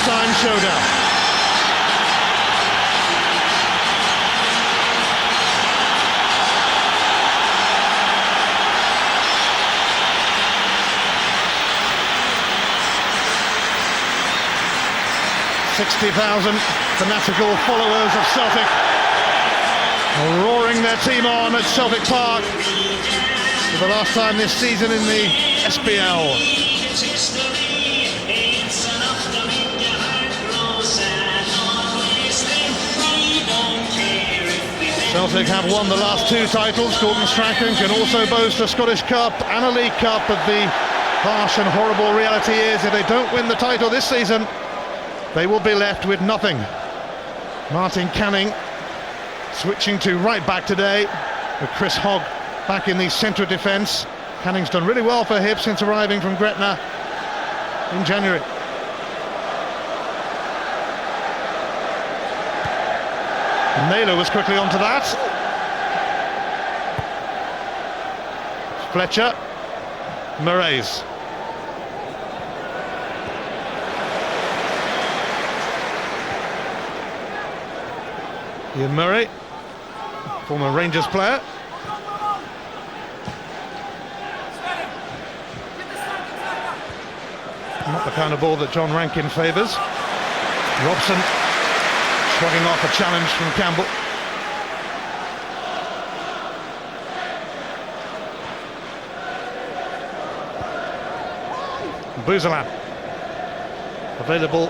lunchtime showdown. $60,000 fanatical followers of Celtic roaring their team on at Celtic Park for the last time this season in the SPL. Celtic have won the last two titles. Gordon Strachan can also boast a Scottish Cup and a League Cup, but the harsh and horrible reality is if they don't win the title this season, they will be left with nothing. Martin Canning switching to right back today, with Chris Hogg back in the centre defence. Canning's done really well for Hibs since arriving from Gretna in January. Naylor was quickly onto that. Fletcher, Moraes. Ian Murray, former Rangers player. Not the kind of ball that John Rankin favours. Robson shrugging off a challenge from Campbell. Buzalan available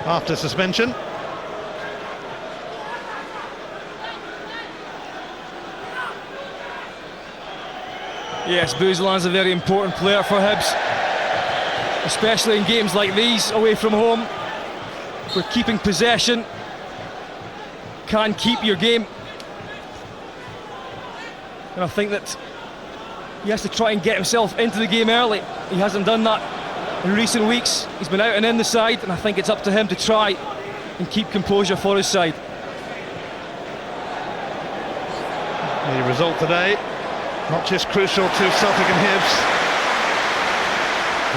after suspension. Yes, Buzalan's a very important player for Hibs, especially in games like these away from home, where keeping possession can keep your game. And I think that he has to try and get himself into the game early. He hasn't done that in recent weeks. He's been out and in the side, and I think it's up to him to try and keep composure for his side. The result today, not just crucial to Celtic and Hibs.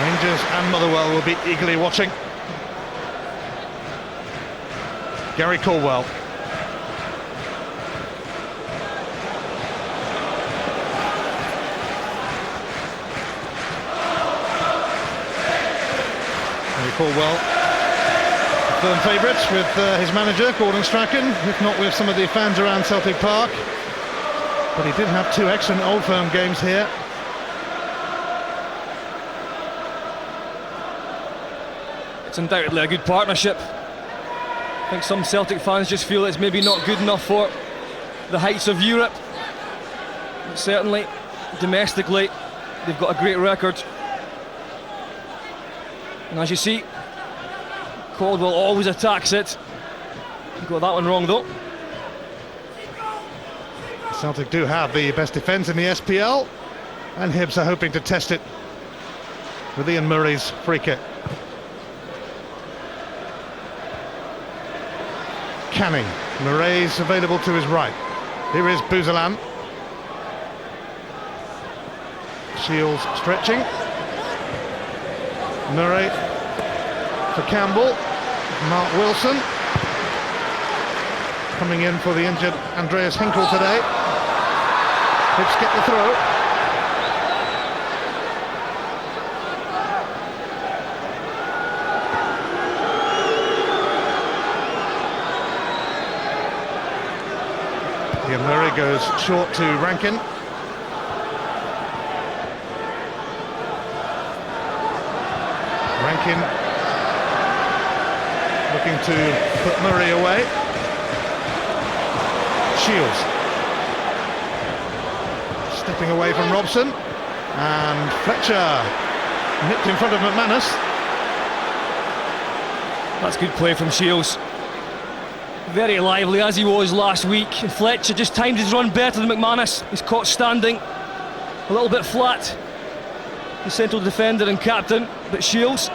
Rangers and Motherwell will be eagerly watching. Gary Caldwell. Gary Caldwell, firm favourites with his manager, Gordon Strachan, if not with some of the fans around Celtic Park. But he did have two excellent Old Firm games here. It's undoubtedly a good partnership. I think some Celtic fans just feel it's maybe not good enough for the heights of Europe. But certainly, domestically, they've got a great record. And as you see, Caldwell always attacks it. Got that one wrong though. Celtic do have the best defence in the SPL, and Hibs are hoping to test it with Ian Murray's free kick. Canning, Moraes available to his right. Here is Buzalan. Shields stretching. Murray for Campbell. Mark Wilson coming in for the injured Andreas Hinkle today. Hibs get the throw. Ian Murray goes short to Rankin. Rankin looking to put Murray away. Shields stepping away from Robson, and Fletcher nipped in front of McManus. That's good play from Shields. Very lively as he was last week. Fletcher just timed his run better than McManus. He's caught standing a little bit flat, the central defender and captain. But Shields,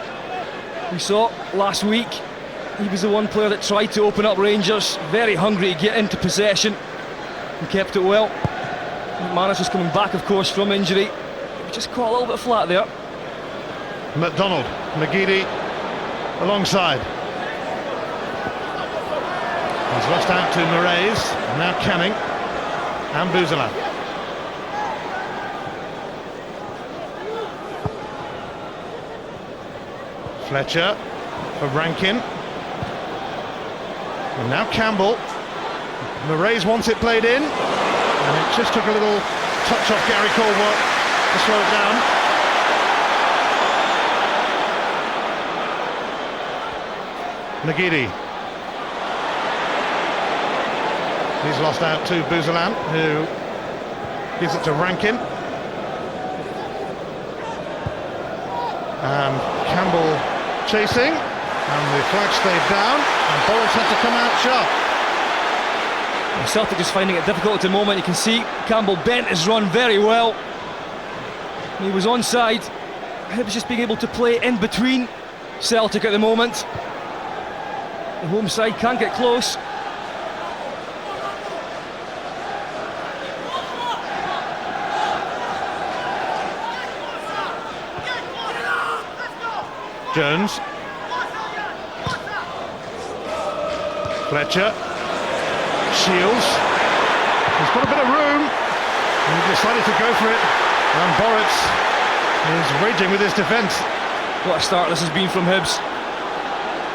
we saw last week, he was the one player that tried to open up Rangers, very hungry to get into possession, and kept it well. McManus was coming back, of course, from injury. He just caught a little bit flat there. McDonald, McGeady alongside. He's lost out to Moraes, now Canning and Bouzoulan. Fletcher for Rankin. And now Campbell. Moraes wants it played in, and it just took a little touch off Gary Caldwell to slow it down. McGeady. He's lost out to Bouzoulan, who gives it to Rankin. And Campbell chasing, and the flag stayed down, and Boris had to come out sharp. Celtic is finding it difficult at the moment. You can see Campbell bent his run very well. He was onside. Hibs just being able to play in between Celtic at the moment. The home side can't get close. Jones. Fletcher. Shields. He's got a bit of room, and he decided to go for it. And Boris is raging with his defence. What a start this has been from Hibs.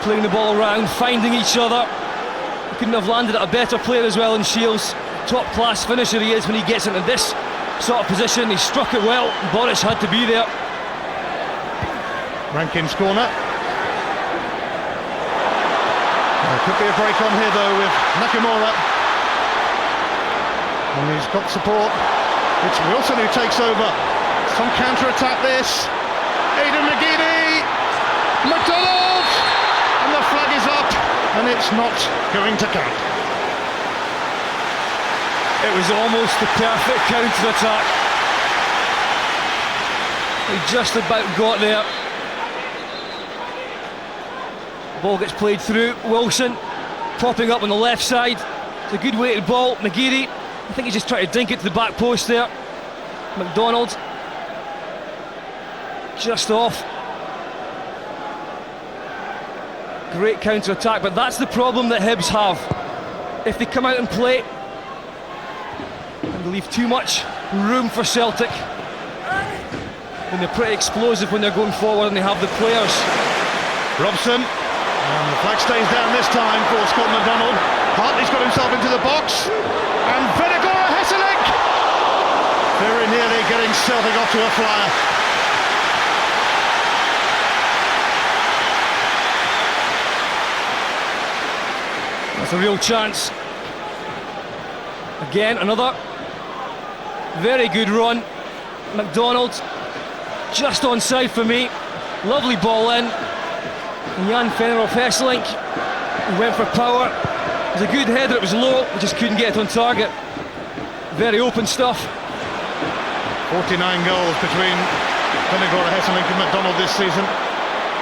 Playing the ball around, finding each other. He couldn't have landed at a better player as well in Shields. Top class finisher he is when he gets into this sort of position. He struck it well. Boris had to be there. Rankin's corner. There could be a break on here though with Nakamura. And he's got support. It's Wilson who takes over. Some counter-attack this. Aidan McGeady! McDonald! And the flag is up, and it's not going to count. It was almost the perfect counter-attack. He just about got there. Ball gets played through. Wilson popping up on the left side. It's a good weighted ball. McGeady, I think he's just trying to dink it to the back post there. McDonald just off. Great counter-attack, but that's the problem that Hibs have. If they come out and play and they leave too much room for Celtic, then they're pretty explosive when they're going forward and they have the players. Robson. And the flag stays down this time for Scott McDonald. Hartley's got himself into the box. And Venegora Hesselink! Very nearly getting Celtic off to a flyer. That's a real chance. Again, another very good run. McDonald just onside for me. Lovely ball in. And Jan Fenner Hesselink, he went for power. It was a good header, it was low, he just couldn't get it on target. Very open stuff. 49 goals between Venegora Hesselink and McDonald this season.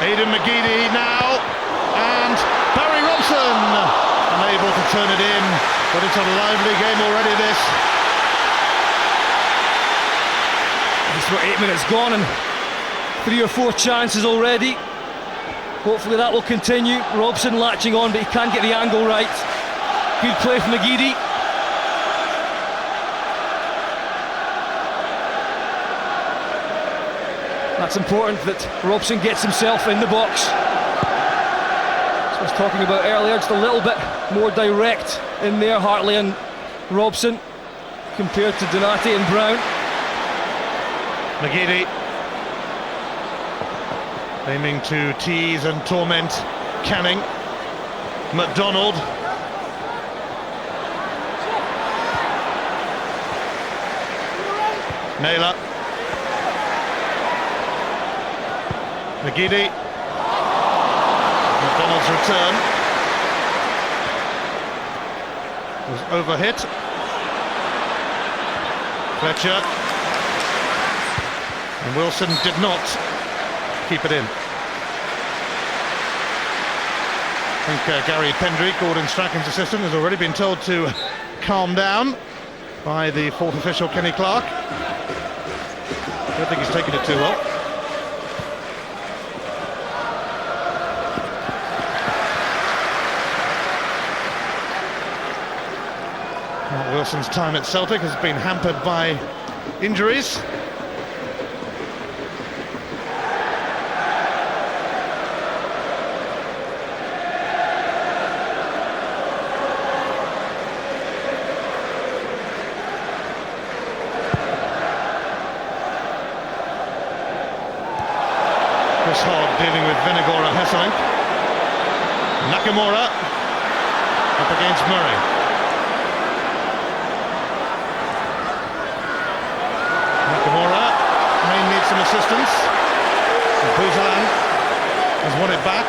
Aidan McGeady now, and Barry Robson unable to turn it in, but it's a lively game already this. It's about 8 minutes gone and 3 or 4 chances already. Hopefully that will continue. Robson latching on, but he can't get the angle right. Good play from McGeady. That's important that Robson gets himself in the box. As I was talking about earlier, just a little bit more direct in there, Hartley and Robson, compared to Donati and Brown. McGeady aiming to tease and torment Canning. McDonald. Naylor. McGeady. McDonald's return was overhit. Fletcher. And Wilson did not keep it in. I think Gary Pendry, Gordon Strachan's assistant, has already been told to calm down by the fourth official, Kenny Clark. I don't think he's taken it too well. Allison's time at Celtic has been hampered by injuries. Chris Hogg dealing with Vinegar and Hesselink. Nakamura up against Murray. Nakamura may need some assistance. Buzalan has won it back.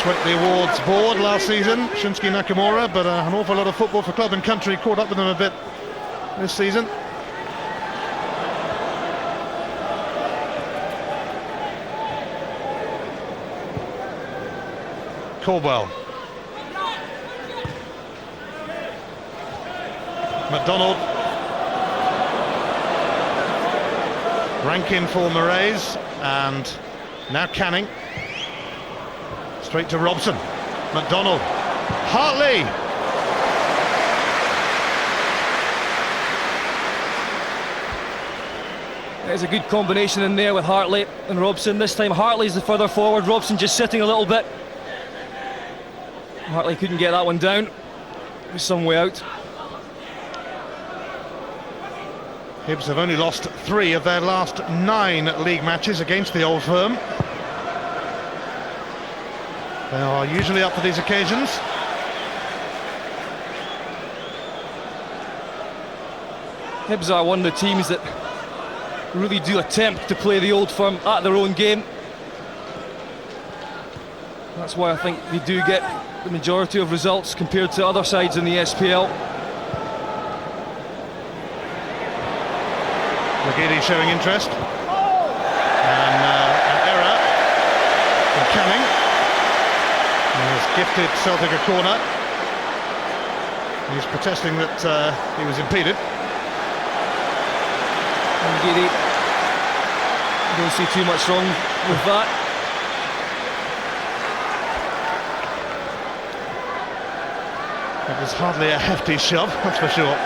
Swept the awards board last season, Shinsuke Nakamura, but an awful lot of football for club and country caught up with them a bit this season. Caldwell. McDonald. Rankin for Moraes, and now Canning. Straight to Robson. McDonald. Hartley. There's a good combination in there with Hartley and Robson. This time Hartley's the further forward, Robson just sitting a little bit. Hartley couldn't get that one down. There's some way out. Hibs have only lost 3 of their last 9 league matches against the Old Firm. They are usually up for these occasions. Hibs are one of the teams that really do attempt to play the Old Firm at their own game. That's why I think they do get the majority of results compared to other sides in the SPL. McGeady showing interest. And an error from Canning. He has gifted Celtic a corner. He's protesting that he was impeded. McGeady, don't see too much wrong with that. It was hardly a hefty shove, that's for sure.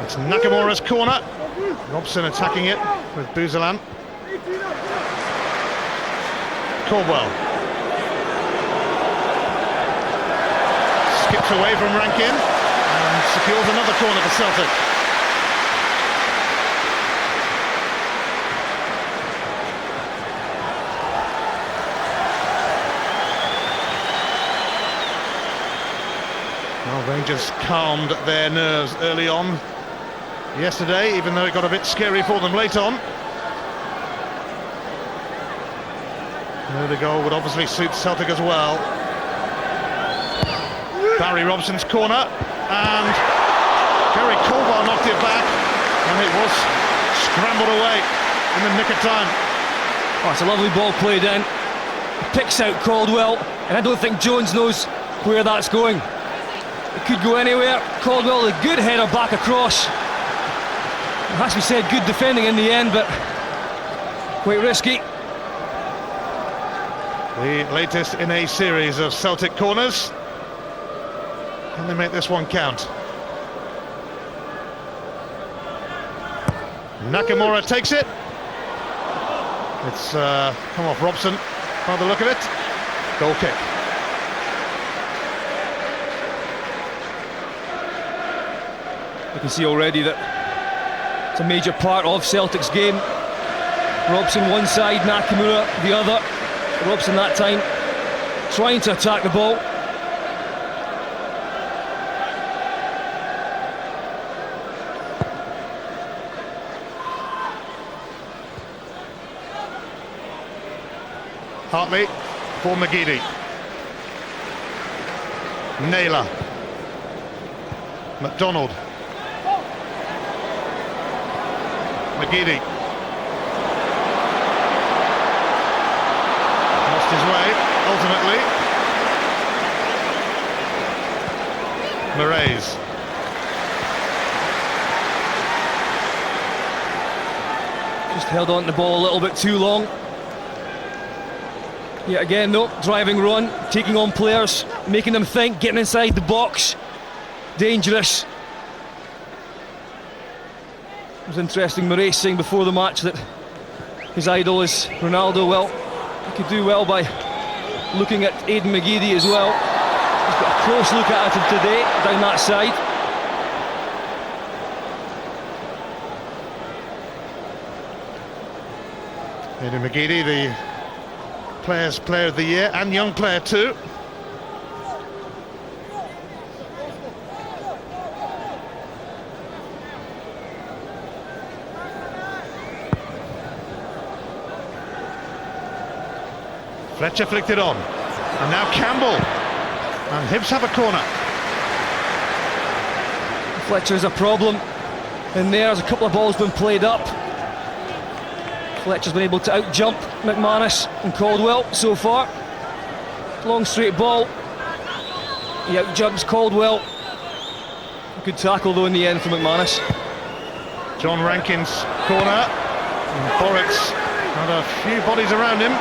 It's Nakamura's corner. Robson attacking it with Buzalan. Caldwell. Skips away from Rankin and secures another corner for Celtic. Rangers calmed their nerves early on yesterday, even though it got a bit scary for them late on. The goal would obviously suit Celtic as well. Barry Robson's corner, and Gary Caldwell knocked it back, and it was scrambled away in the nick of time. Oh, it's a lovely ball played in. Picks out Caldwell, and I don't think Jones knows where that's going. It could go anywhere. Caldwell, a good header back across. It has to be said, good defending in the end, but quite risky. The latest in a series of Celtic corners. Can they make this one count? Nakamura takes it. It's come off Robson by the look of it. Goal kick. You can see already that it's a major part of Celtic's game. Robson one side, Nakamura the other. Robson that time trying to attack the ball. Hartley for McGeady. Naylor. McDonald. McGeady. Lost his way, ultimately. Moraes. Just held on to the ball a little bit too long. Yet again though, driving run, taking on players, making them think, getting inside the box. Dangerous. It was interesting, Marais saying before the match that his idol is Ronaldo. Well, he could do well by looking at Aidan McGeady as well. He's got a close look at him today, down that side. Aidan McGeady, the Players' Player of the Year and Young Player too. Fletcher flicked it on, and now Campbell, and Hibs have a corner. Fletcher's a problem in there. There's a couple of balls been played up. Fletcher's been able to out-jump McManus and Caldwell so far. Long straight ball. He out-jumps Caldwell. Good tackle though in the end from McManus. John Rankin's corner, and Boritz had a few bodies around him.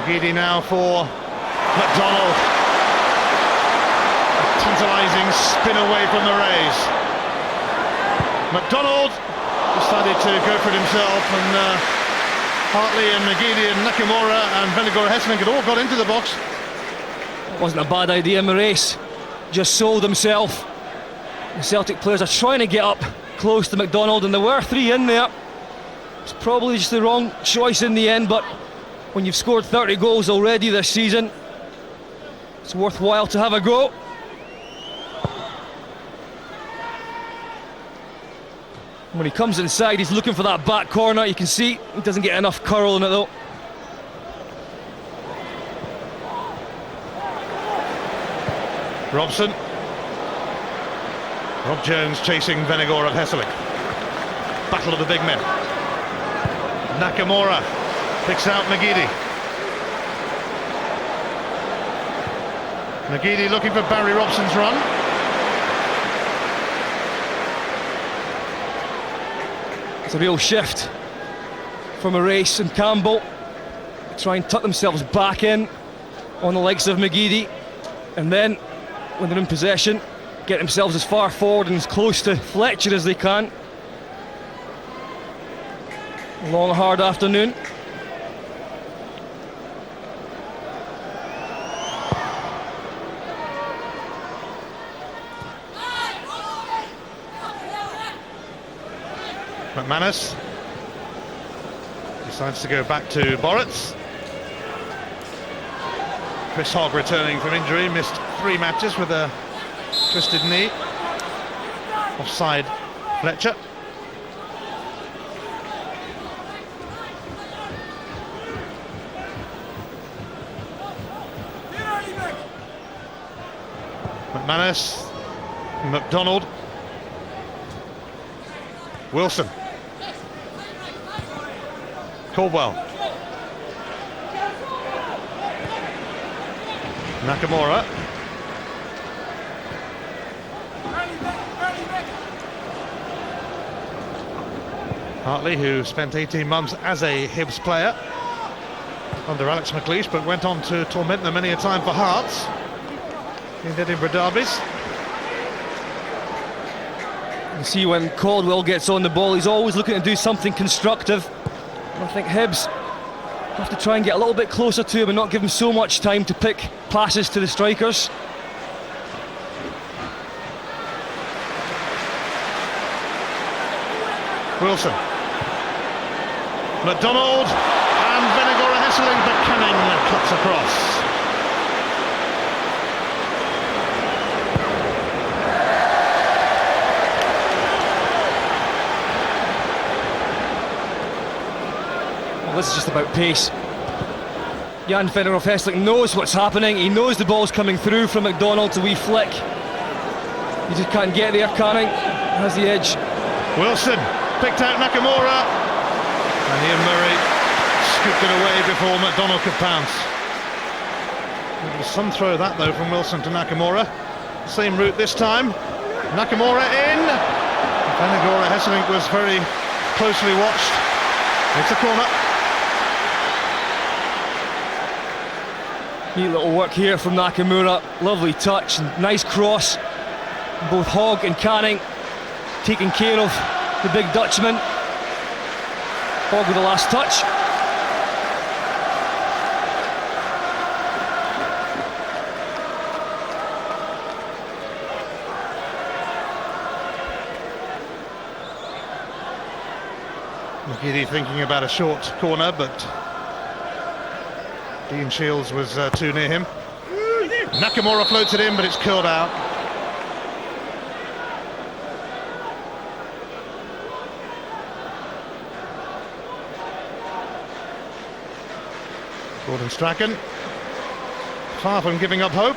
McGeady now for McDonald. A tantalising spin away from the Rays. McDonald decided to go for it himself, and Hartley and McGeady and Nakamura and Vennegoor-Hesselink had all got into the box. It wasn't a bad idea. Marais just sold himself. The Celtic players are trying to get up close to McDonald, and there were three in there. It's probably just the wrong choice in the end, but when you've scored 30 goals already this season, it's worthwhile to have a go. When he comes inside, he's looking for that back corner. You can see he doesn't get enough curl in it though. Robson. Rob Jones chasing Vennegoor at Hesselink. Battle of the big men. Nakamura picks out McGeady. McGeady looking for Barry Robson's run. It's a real shift from Marais and Campbell. They try and tuck themselves back in on the likes of McGeady, and then when they're in possession, get themselves as far forward and as close to Fletcher as they can. Long, hard afternoon. McManus decides to go back to Boritz. Chris Hogg returning from injury, missed 3 matches with a twisted knee. Offside Fletcher. McManus, McDonald, Wilson, Caldwell, Nakamura, Hartley, who spent 18 months as a Hibs player under Alex McLeish, but went on to torment them many a time for Hearts in Edinburgh derbies. You see when Caldwell gets on the ball, he's always looking to do something constructive. And I think Hibs have to try and get a little bit closer to him and not give him so much time to pick passes to the strikers. Wilson, McDonald, and Vennegoor-Hesselink, but Canning cuts across. Well, this is just about pace. Jan Vennegoor-Hesselink knows what's happening. He knows the ball's coming through from McDonald. A wee flick. He just can't get there. Canning has the edge. Wilson picked out Nakamura, and Ian Murray scooped it away before McDonald could pounce. It was some throw that though from Wilson to Nakamura. Same route this time. Nakamura in. Vennegoor-Hesselink was very closely watched. It's a corner. Neat little work here from Nakamura. Lovely touch and nice cross. Both Hogg and Canning taking care of the big Dutchman. Hogg with the last touch. McGeady thinking about a short corner, but Dean Shields was too near him. Nakamura floats it in, but it's curled out. Gordon Strachan, far from giving up hope,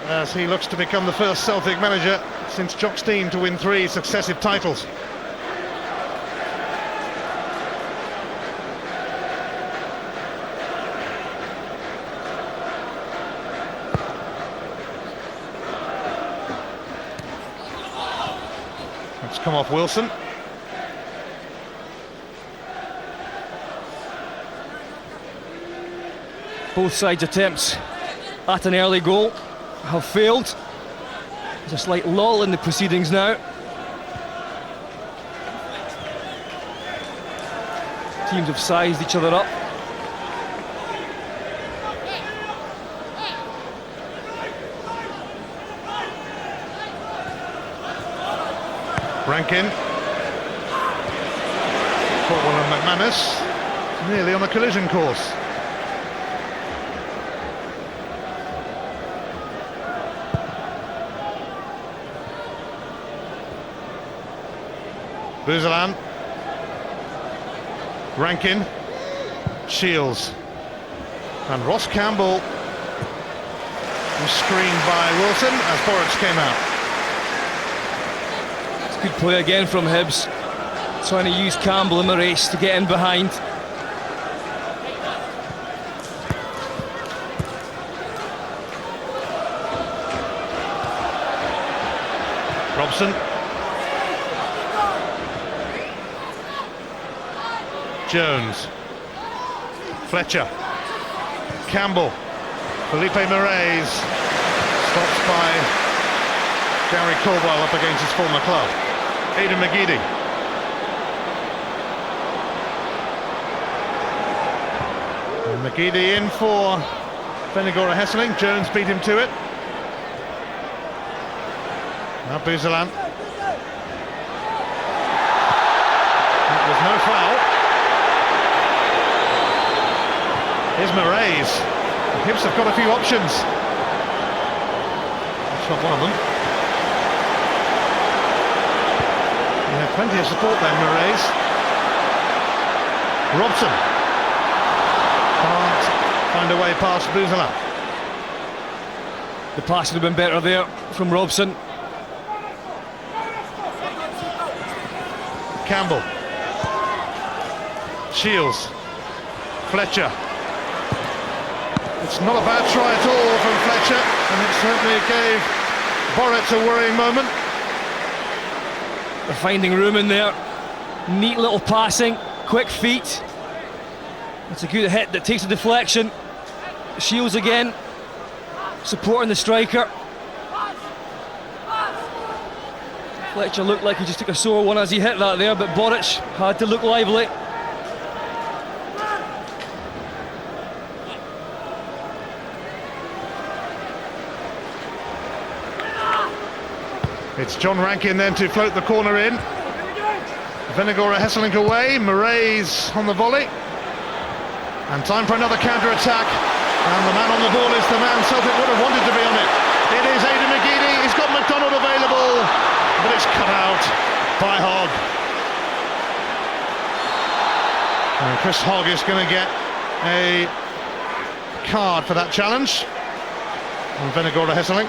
as he looks to become the first Celtic manager since Jock Stein to win 3 successive titles. It's come off Wilson. Both sides' attempts at an early goal have failed. There's a slight lull in the proceedings now. Teams have sized each other up. Rankin. Caught one on McManus. Nearly on the collision course. Buzalan, Rankin, Shields, and Ross Campbell was screened by Wilson as Boruc came out. It's good play again from Hibs, trying to use Campbell in the race to get in behind. Robson. Jones, Fletcher, Campbell, Felipe Moraes, stopped by Gary Caldwell up against his former club. Aidan McGeady. And McGeady in for Venagora Hesseling. Jones beat him to it. Now Buzalan. That was no foul. Here's Moraes. The Hibs have got a few options. That's not one of them. He had plenty of support there, Moraes. Robson can't find a way past Buzalan. The pass would have been better there from Robson. Campbell. Shields. Fletcher. It's not a bad try at all from Fletcher, and it certainly gave Boruc a worrying moment. They're finding room in there. Neat little passing, quick feet. It's a good hit that takes a deflection. Shields again, supporting the striker. Fletcher looked like he just took a sore one as he hit that there, but Boruc had to look lively. It's John Rankin then to float the corner in. Venagora Hesseling away, Moraes on the volley. And time for another counter-attack. And the man on the ball is the man Celtic would have wanted to be on it. It is Aidan McGeady, he's got McDonald available, but it's cut out by Hogg. And Chris Hogg is going to get a card for that challenge on Venagora Hesseling.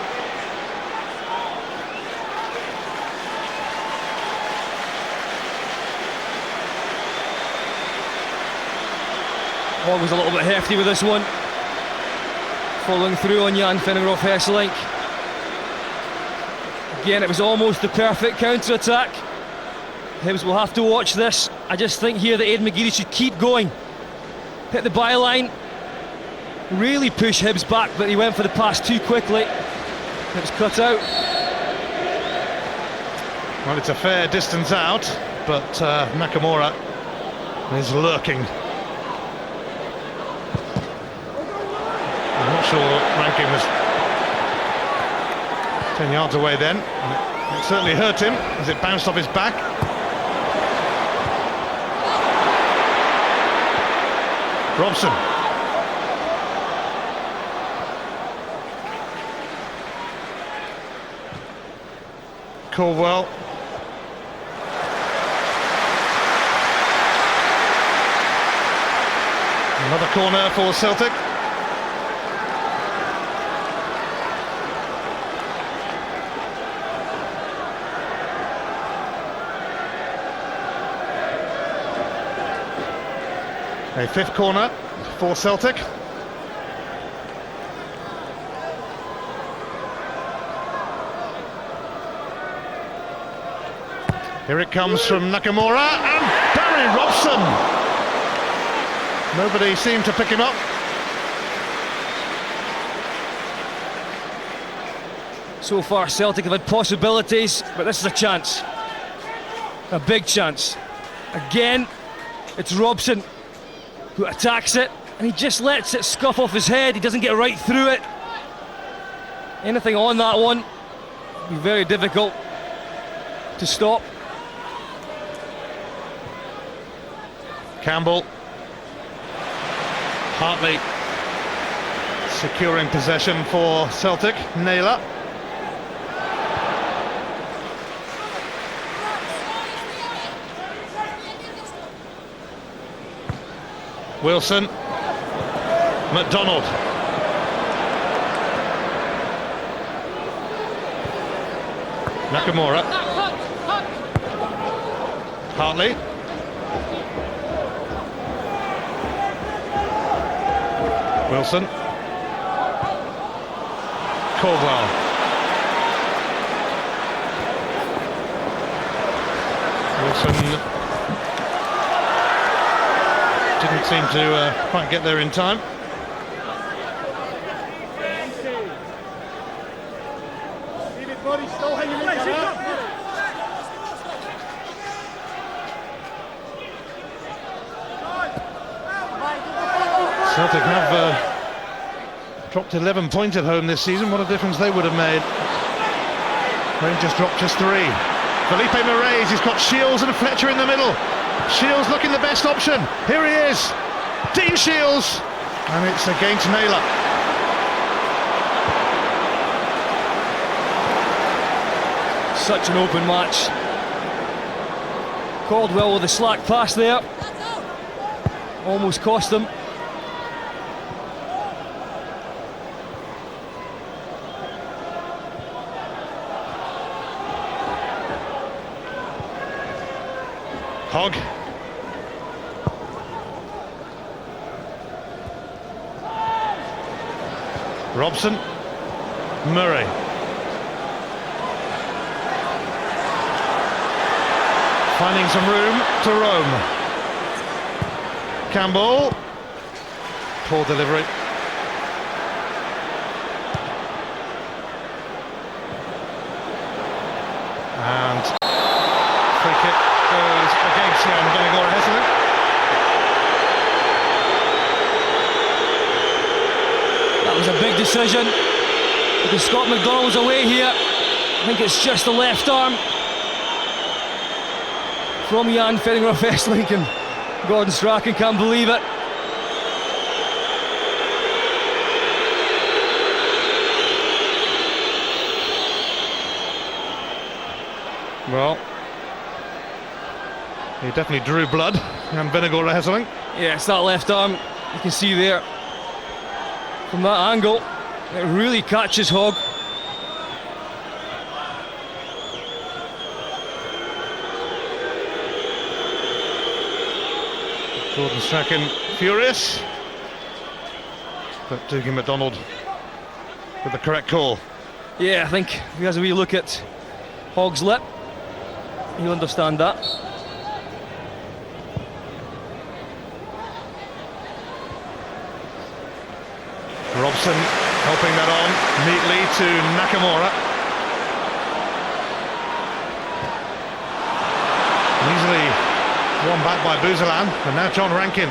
Hogg was a little bit hefty with this one, following through on Jan Venagora Hesseling. Again, it was almost the perfect counter-attack. Hibs will have to watch this. I just think here that Aidan McGeady should keep going. Hit the byline. Really push Hibs back, but he went for the pass too quickly. Hibs cut out. Well, it's a fair distance out, but Nakamura is lurking. I'm not sure Rankin was 10 yards away then. It certainly hurt him as it bounced off his back. Robson. Caldwell. Another corner for Celtic. A fifth corner for Celtic. Here it comes from Nakamura and Barry Robson. Nobody seemed to pick him up. So far Celtic have had possibilities, but this is a chance. A big chance. Again, it's Robson who attacks it, and he just lets it scuff off his head. He doesn't get right through it. Anything on that one would be very difficult to stop. Campbell. Hartley securing possession for Celtic. Naylor. Wilson. McDonald. Nakamura. Hartley. Wilson. Caldwell. Wilson didn't seem to quite get there in time. Celtic have dropped 11 points at home this season. What a difference they would have made. Rangers dropped just 3. Felipe Moraes, he's got Shields and Fletcher in the middle. Shields looking the best option. Here he is, Dean Shields, and it's against Naylor. Such an open match. Caldwell with a slack pass there. Almost cost them. Hogg. Robson. Murray. Finding some room to roam. Campbell. Poor delivery. And free kick goes against Bennigore Hesselink. That was a big decision because Scott McDonald was away here. I think it's just the left arm from Jan Fenningroff Hesselink, and Gordon Strachan can't believe it. Well, he definitely drew blood, and Bennigore Hesselink. Yeah, it's that left arm, you can see there. From that angle, it really catches Hogg. Gordon Strachan furious, but Dougie McDonald with the correct call. Yeah, I think he has a wee look at Hogg's lip. He'll understand that. Robson helping that on neatly to Nakamura. Easily won back by Buzalan, and now John Rankin.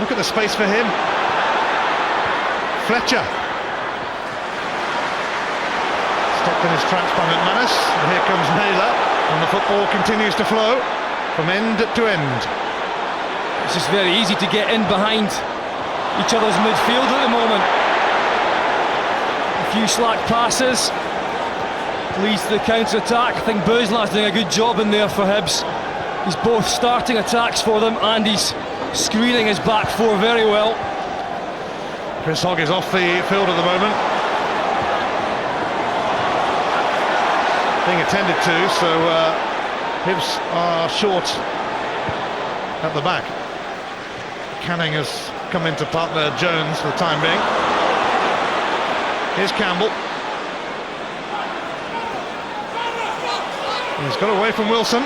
Look at the space for him. Fletcher. Stopped in his tracks by McManus, and here comes Naylor, and the football continues to flow from end to end. It's just very easy to get in behind each other's midfield at the moment. A few slack passes leads to the counter-attack. I think Buzalan's doing a good job in there for Hibs. He's both starting attacks for them and he's screening his back four very well. Chris Hogg is off the field at the moment, being attended to, so Hibs are short at the back. Canning has come in to partner Jones for the time being. Here's Campbell. He's got away from Wilson.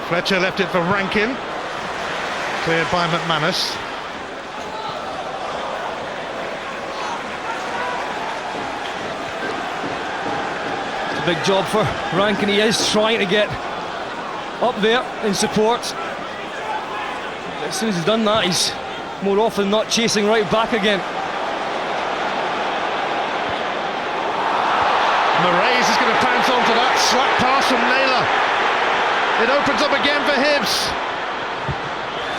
Fletcher left it for Rankin. Cleared by McManus. It's a big job for Rankin. He is trying to get up there in support. As soon as he's done that, he's more often than not chasing right back again. Moraes is going to pounce onto that slack pass from Naylor. It opens up again for Hibs,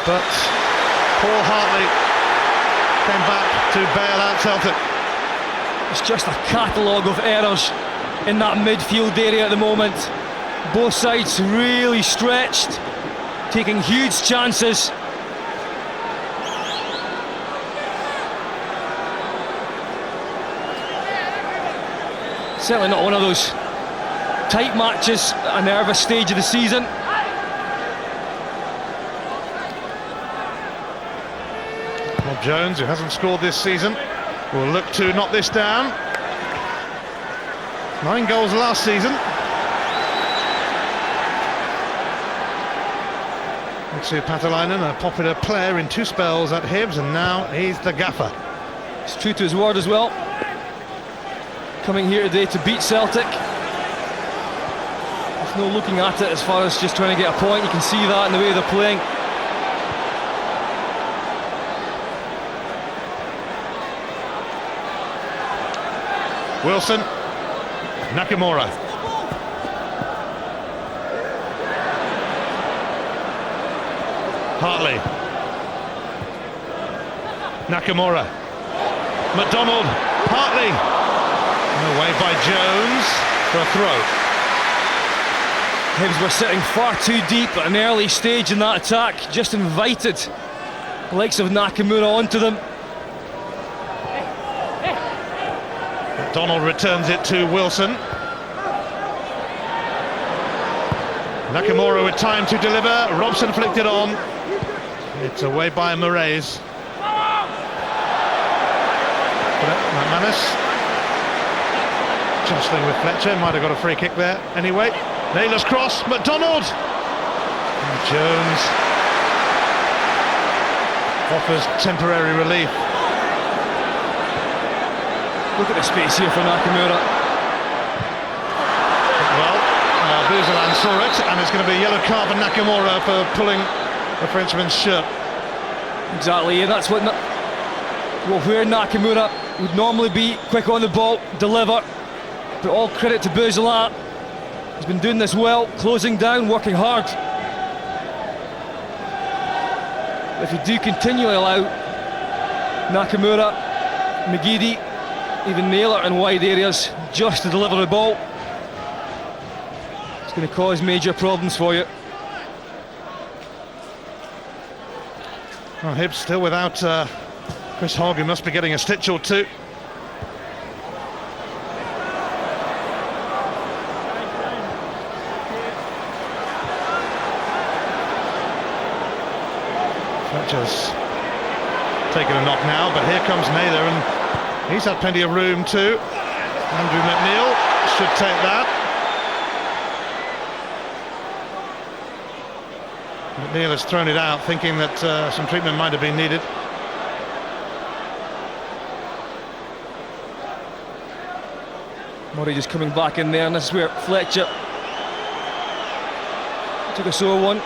but Paul Hartley came back to bail out Celtic. It's just a catalogue of errors in that midfield area at the moment. Both sides really stretched, taking huge chances. Certainly not one of those tight matches at a nervous stage of the season. Rob Jones, who hasn't scored this season, will look to knock this down. 9 goals last season. Mutsu Patalainen, a popular player in 2 spells at Hibs, and now he's the gaffer. He's true to his word as well. Coming here today to beat Celtic. There's no looking at it as far as just trying to get a point. You can see that in the way they're playing. Wilson, Nakamura. Hartley. Nakamura. McDonald. Hartley. Away by Jones for a throw. Hibs were sitting far too deep at an early stage in that attack. Just invited the likes of Nakamura onto them. McDonald returns it to Wilson. Nakamura with time to deliver. Robson flicked it on. It's away by Moraes. McManus jostling with Fletcher, might have got a free kick there. Anyway, Naylor's cross, McDonald! And Jones offers temporary relief. Look at the space here for Nakamura. Well, Buzalan saw it, and it's going to be a yellow card for Nakamura for pulling the Frenchman's shirt. Exactly, and that's what where Nakamura would normally be quick on the ball, deliver. But all credit to Buzalan. He's been doing this well, closing down, working hard. If you do continually allow Nakamura, McGeady, even Naylor in wide areas just to deliver the ball, it's going to cause major problems for you. Well, Hibs still without Chris Hogg, who must be getting a stitch or two. Fletcher's taken a knock now, but here comes Naylor, and he's had plenty of room too. Andrew McNeil should take that. McNeil has thrown it out, thinking that some treatment might have been needed. Murray just coming back in there, and this is where Fletcher took a sore one.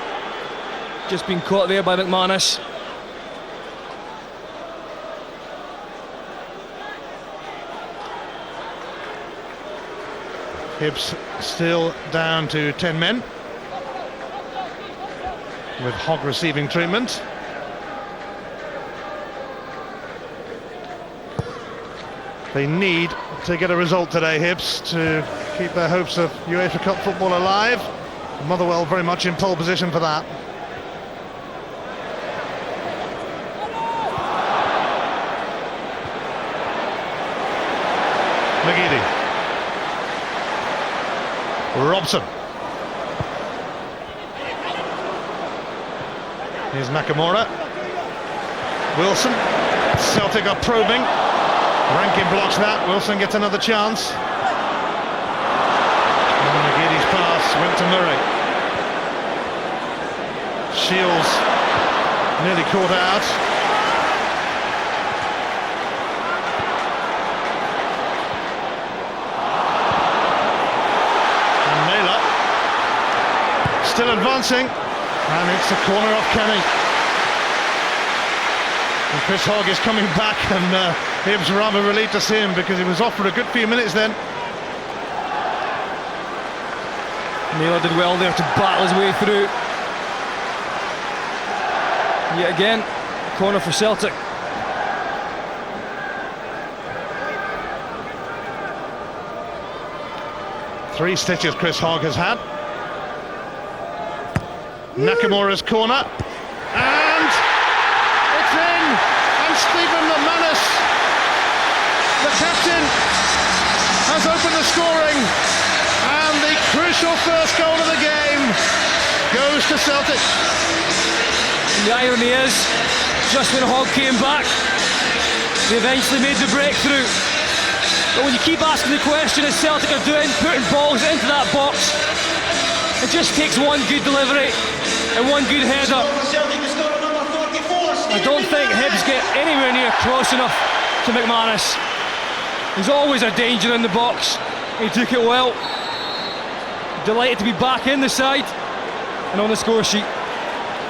Just been caught there by McManus. Hibs still down to 10 men, with Hogg receiving treatment. They need to get a result today, Hibs, to keep their hopes of UEFA Cup football alive. Motherwell very much in pole position for that. McGeady. Robson. Here's Nakamura. Wilson. Celtic are probing. Rankin blocks that. Wilson gets another chance. And McGeady's pass went to Murray. Shields nearly caught out. And Naylor still advancing, and it's a corner off Kenny. And Chris Hogg is coming back, and Hibs were rather relieved to see him, because he was off for a good few minutes then. Naylor did well there to battle his way through. Yet again, corner for Celtic. Three stitches Chris Hogg has had. Nakamura's corner, and it's in. And Stephen McManus, the captain, has opened the scoring, and the crucial first goal of the game goes to Celtic. And the irony is, just when Hogg came back, they eventually made the breakthrough. But when you keep asking the question, as Celtic are doing, putting balls into that box, it just takes one good delivery and one good header. I don't think Hibs get anywhere near close enough to McManus. There's always a danger in the box. He took it well. Delighted to be back in the side and on the score sheet.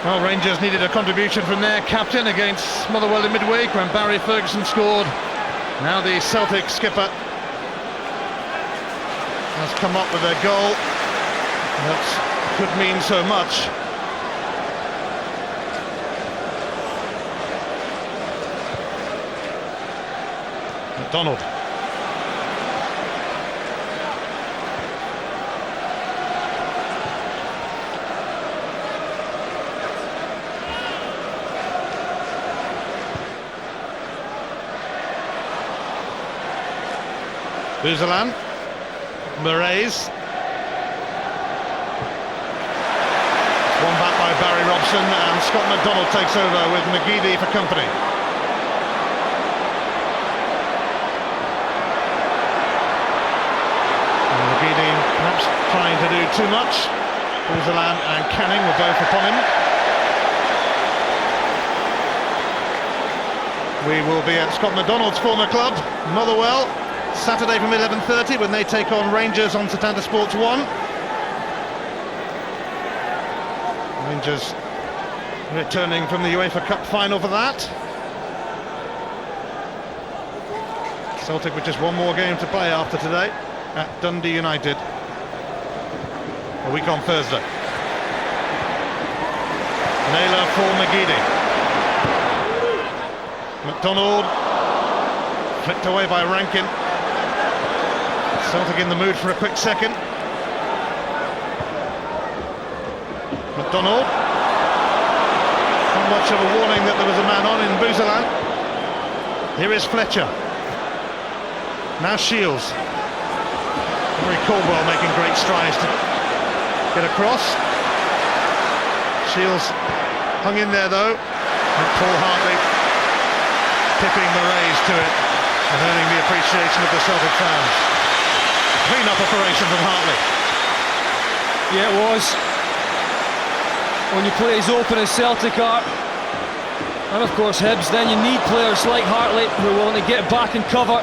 Well, Rangers needed a contribution from their captain against Motherwell in midweek when Barry Ferguson scored. Now the Celtic skipper has come up with a goal that could mean so much. McDonald. Buzalan, Moraes. One back by Barry Robson, and Scott McDonald takes over with McGeady for company. And McGeady perhaps trying to do too much. Buzalan and Canning were both upon him. We will be at Scott McDonald's former club, Motherwell, Saturday from 11:30 when they take on Rangers on Setanta Sports 1. Rangers returning from the UEFA Cup final for that. Celtic with just one more game to play after today at Dundee United a week on Thursday. Naylor for McGeady. McDonald flicked away by Rankin. Celtic in the mood for a quick second. McDonald. Not much of a warning that there was a man on in Buzalan. Here is Fletcher. Now Shields. Henry Caldwell making great strides to get across. Shields hung in there though. And Paul Hartley tipping the raise to it and earning the appreciation of the Celtic fans. clean-up operation from Hartley. Yeah, it was. When you play as open as Celtic are, and of course Hibs, then you need players like Hartley who are willing to get back and cover.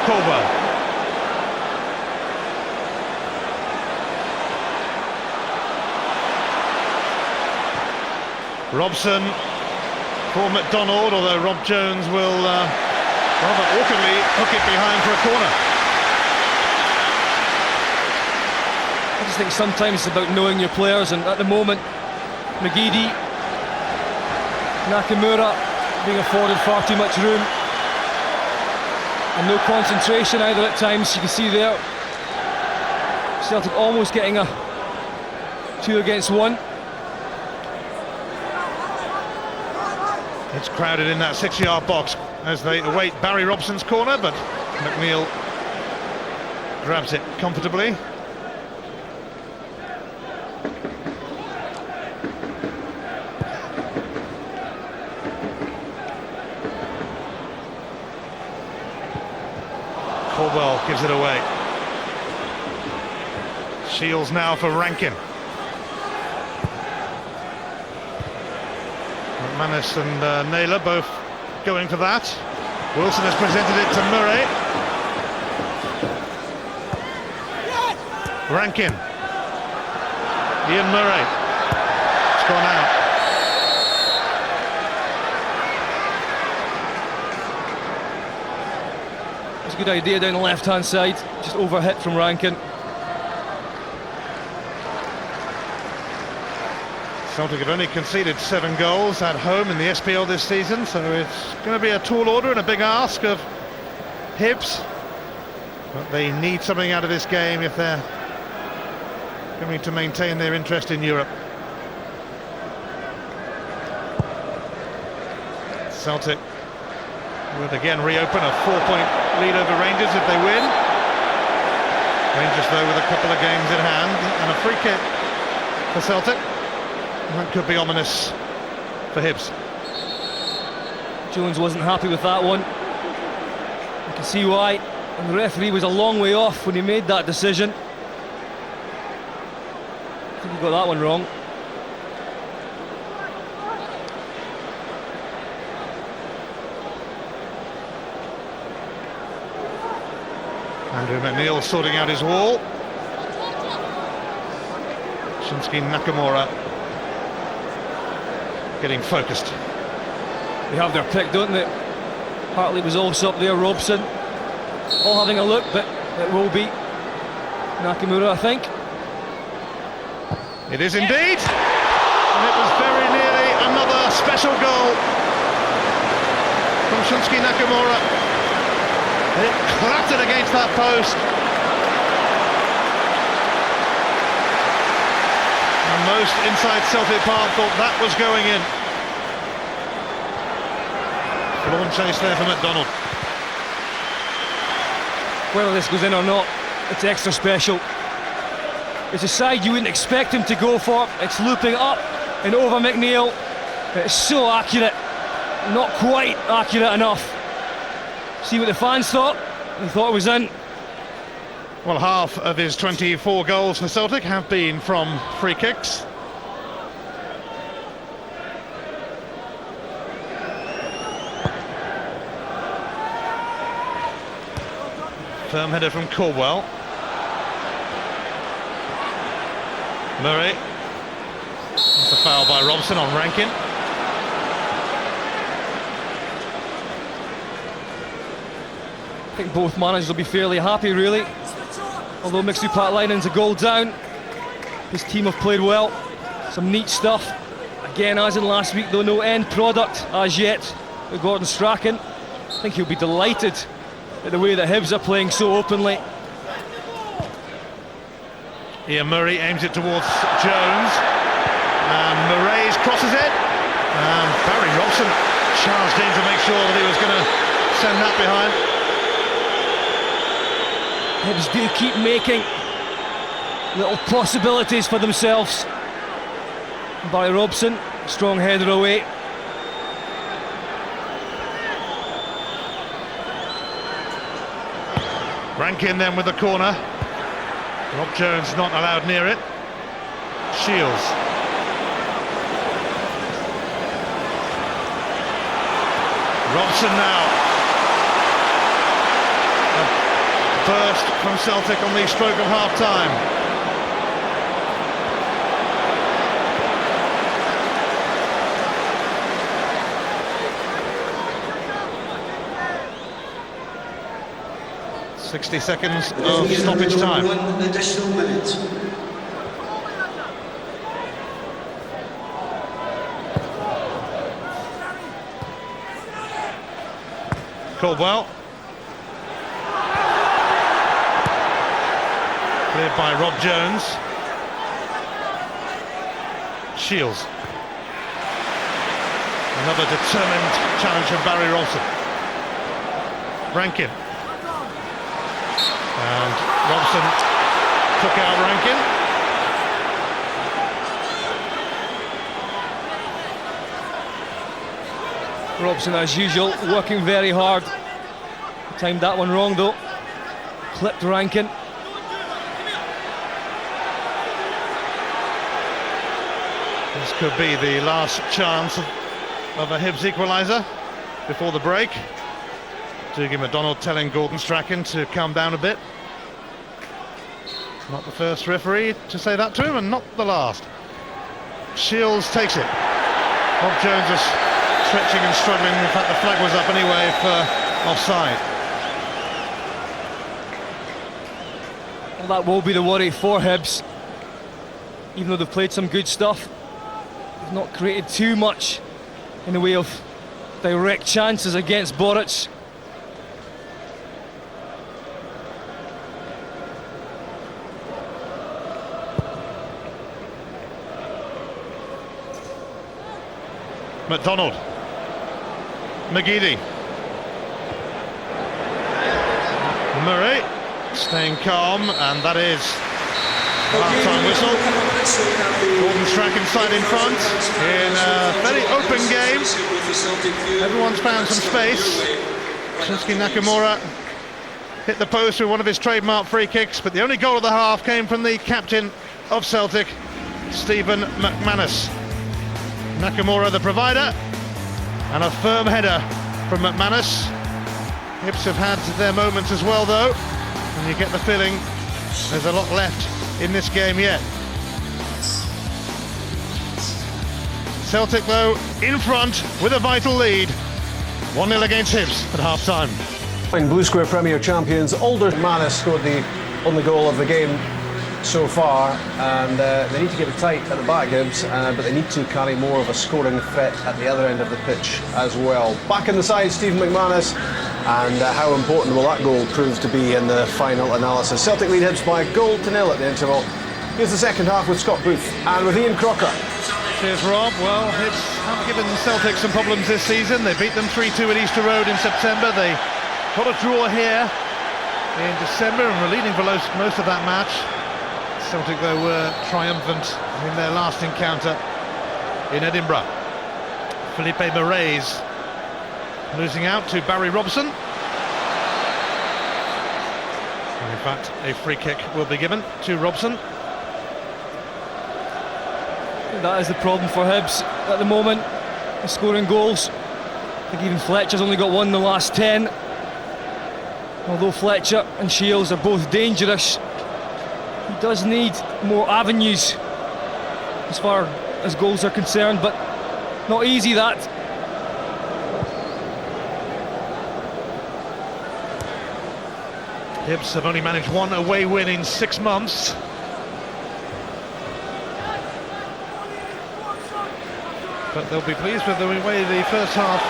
Caldwell. Robson for McDonald, although Rob Jones will rather awkwardly hook it behind for a corner. I just think sometimes it's about knowing your players, and at the moment McGeady, Nakamura being afforded far too much room and no concentration either at times. You can see there Celtic almost getting a 2 against 1. It's crowded in that 6-yard box as they await Barry Robson's corner, but McNeil grabs it comfortably. Caldwell gives it away. Shields now for Rankin. McManus and Naylor both going for that. Wilson has presented it to Murray. Rankin. Ian Murray. It's gone out. It's a good idea down the left-hand side, just overhit from Rankin. Celtic have only conceded 7 goals at home in the SPL this season, so it's going to be a tall order and a big ask of Hibs. But they need something out of this game if they're going to maintain their interest in Europe. Celtic would again reopen a 4-point lead over Rangers if they win. Rangers though with a couple of games in hand and a free kick for Celtic. That could be ominous for Hibs. Jones wasn't happy with that one. You can see why. And the referee was a long way off when he made that decision. I think he got that one wrong. Andrew McNeil sorting out his wall. Shinsuke Nakamura getting focused. They have their pick, don't they? Hartley was also up there, Robson all having a look, but it will be Nakamura, I think. It is indeed, and it was very nearly another special goal from Shinsuke Nakamura. It clattered against that post. Most inside Celtic Park thought that was going in. Lawn chase there for McDonald. Whether this goes in or not, it's extra special. It's a side you wouldn't expect him to go for. It's looping up and over McNeil. It's so accurate, not quite accurate enough. See what the fans thought? They thought it was in. Well, half of his 24 goals for Celtic have been from free kicks. Firm header from Caldwell. Murray. That's a foul by Robson on Rankin. I think both managers will be fairly happy, really. Although Mixu Patlainen's a goal down, his team have played well. Some neat stuff. Again, as in last week, though, no end product as yet with Gordon Strachan. I think he'll be delighted at the way that Hibs are playing so openly. Ian Murray aims it towards Jones, and Moraes crosses it, and Barry Robson charged in to make sure that he was going to send that behind. Hibs do keep making little possibilities for themselves. Barry Robson, strong header away. Rankin then with the corner. Rob Jones not allowed near it. Shields. Robson now. A burst from Celtic on the stroke of half-time. .60 seconds of stoppage time. 1 additional minute. Caldwell. Cleared by Rob Jones. Shields. Another determined challenge from Barry Robson. Rankin. And Robson took out Rankin. Robson, as usual, working very hard. Timed that one wrong though. Clipped Rankin. This could be the last chance of a Hibs equaliser before the break. Dougie McDonald telling Gordon Strachan to calm down a bit. Not the first referee to say that to him, and not the last. Shields takes it. Rob Jones is stretching and struggling. In fact, the flag was up anyway for offside. Well, that will be the worry for Hibs. Even though they've played some good stuff, they've not created too much in the way of direct chances against Boric. McDonald. McGeady. Murray staying calm, and that is the half-time whistle. Gordon Strachan side in front in a very open game. Everyone's found some space. Shinsuke Nakamura hit the post with one of his trademark free kicks, but the only goal of the half came from the captain of Celtic, Stephen McManus. Nakamura the provider, and a firm header from McManus. Hibs have had their moments as well though, and you get the feeling there's a lot left in this game yet. Celtic though in front with a vital lead, 1-0 against Hibs at half-time. Blue Square Premier champions, Alder McManus scored the only goal of the game so far, and they need to get it tight at the back, Hibs, but they need to carry more of a scoring threat at the other end of the pitch as well. Back in the side, Stephen McManus, and how important will that goal prove to be in the final analysis? Celtic lead Hibs by 1-0 at the interval. Here's the second half with Scott Booth and with Ian Crocker. Cheers, Rob. Well, Hibs have given Celtic some problems this season. They beat them 3-2 at Easter Road in September. They got a draw here in December and were leading for most of that match. Celtic, though, were triumphant in their last encounter in Edinburgh. Felipe Moraes losing out to Barry Robson. And in fact, a free kick will be given to Robson. That is the problem for Hibs at the moment, scoring goals. I think even Fletcher's only got one in the last 10. Although Fletcher and Shields are both dangerous, he does need more avenues as far as goals are concerned, but not easy that. Hibs have only managed one away win in 6 months. But they'll be pleased with the way the first half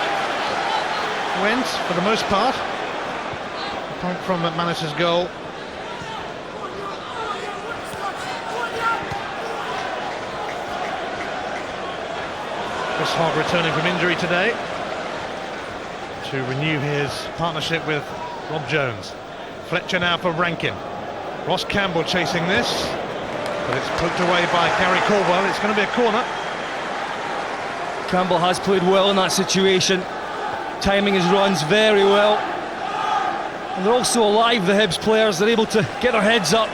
went, for the most part. Apart from McManus's goal. Chris Hogg returning from injury today to renew his partnership with Rob Jones. Fletcher now for Rankin. Ross Campbell chasing this, but it's poked away by Gary Caldwell. It's going to be a corner. Campbell has played well in that situation, timing his runs very well. And they're also alive, the Hibs players. They're able to get their heads up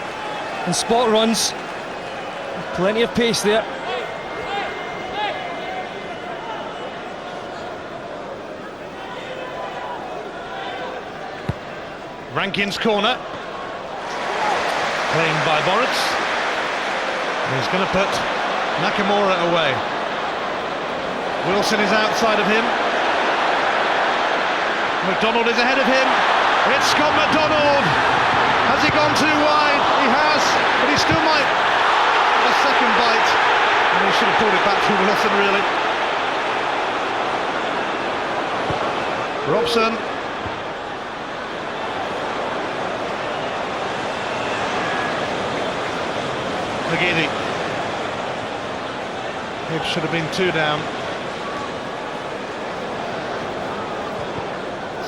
and spot runs. Plenty of pace there. Rankin's corner. Claimed by Boritz. He's going to put Nakamura away. Wilson is outside of him. McDonald is ahead of him. It's Scott McDonald. Has he gone too wide? He has, but he still might. A second bite, and he should have pulled it back to Wilson, really. Robson. McGeady. Hibs should have been 2 down.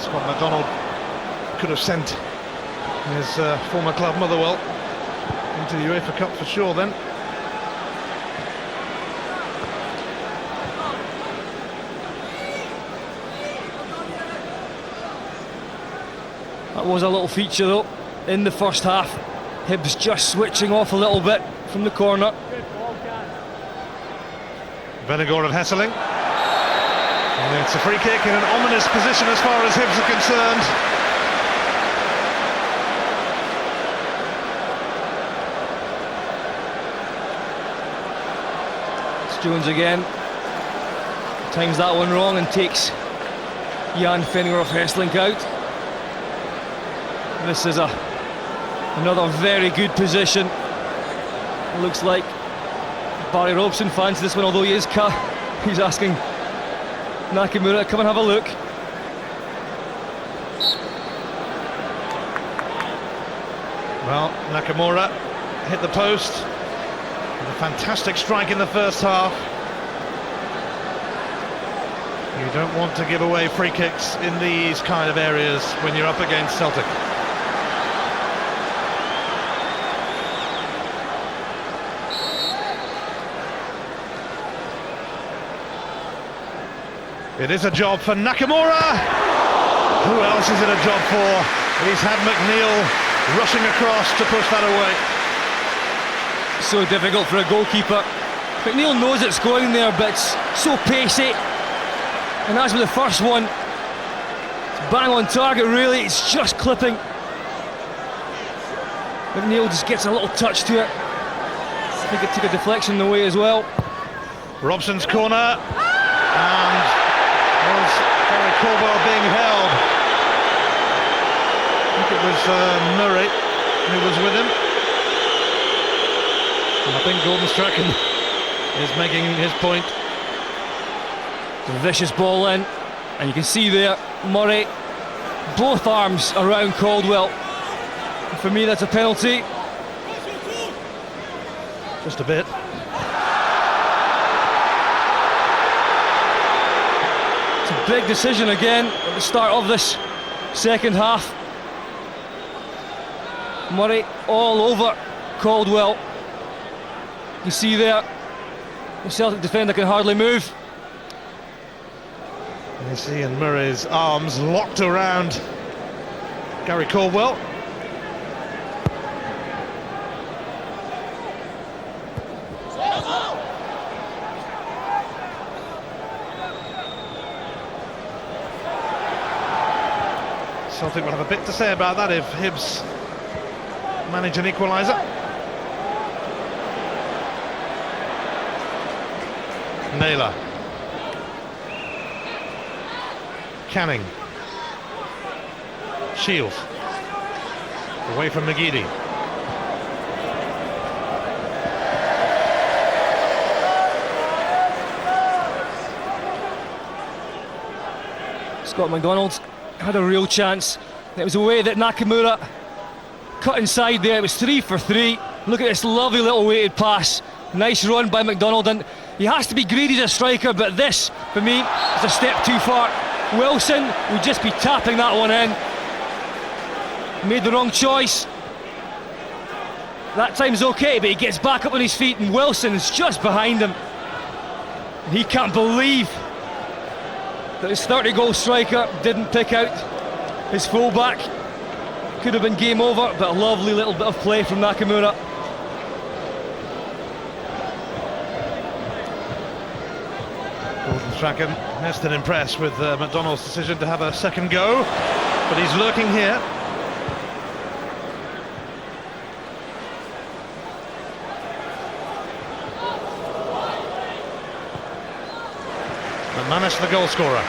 Scott McDonald could have sent his former club Motherwell into the UEFA Cup for sure then. That was a little feature though in the first half. Hibs just switching off a little bit from the corner. Vennegoor and Hesseling. And it's a free kick in an ominous position as far as Hibs are concerned. It's Jones again. Times that one wrong and takes Jan Vennegoor of Hesseling out. This is another very good position. It looks like Barry Robson fancies this one, although he's asking Nakamura to come and have a look. Well, Nakamura hit the post with a fantastic strike in the first half. You don't want to give away free kicks in these kind of areas when you're up against Celtic. It is a job for Nakamura. Who else is it a job for? He's had McNeil rushing across to push that away. So difficult for a goalkeeper. McNeil knows it's going there, but it's so pacey. And as with the first one, it's bang on target really, it's just clipping. McNeil just gets a little touch to it. I think it took a deflection away as well. Robson's corner, and was Gary Caldwell being held. I think it was Murray who was with him. And I think Gordon Strachan is making his point. A vicious ball in, and you can see there Murray, both arms around Caldwell. And for me, that's a penalty. Just a bit. It's a big decision again at the start of this second half. Murray all over Caldwell. You see there, the Celtic defender can hardly move. You see Ian Murray's arms locked around Gary Caldwell. Celtic will have a bit to say about that if Hibs manage an equaliser. Naylor. Canning. Shields. Away from McGeady. Scott McDonald had a real chance. It was a way that Nakamura cut inside there. It was 3 for 3. Look at this lovely little weighted pass. Nice run by McDonald, and he has to be greedy as a striker, but this, for me, is a step too far. Wilson would just be tapping that one in. Made the wrong choice. That time's okay, but he gets back up on his feet, and Wilson is just behind him. He can't believe that his 30-goal striker didn't pick out his full-back. Could have been game over, but a lovely little bit of play from Nakamura. Gordon Strachan less than impressed with McDonald's decision to have a second go, but he's lurking here. McManus, the goal scorer.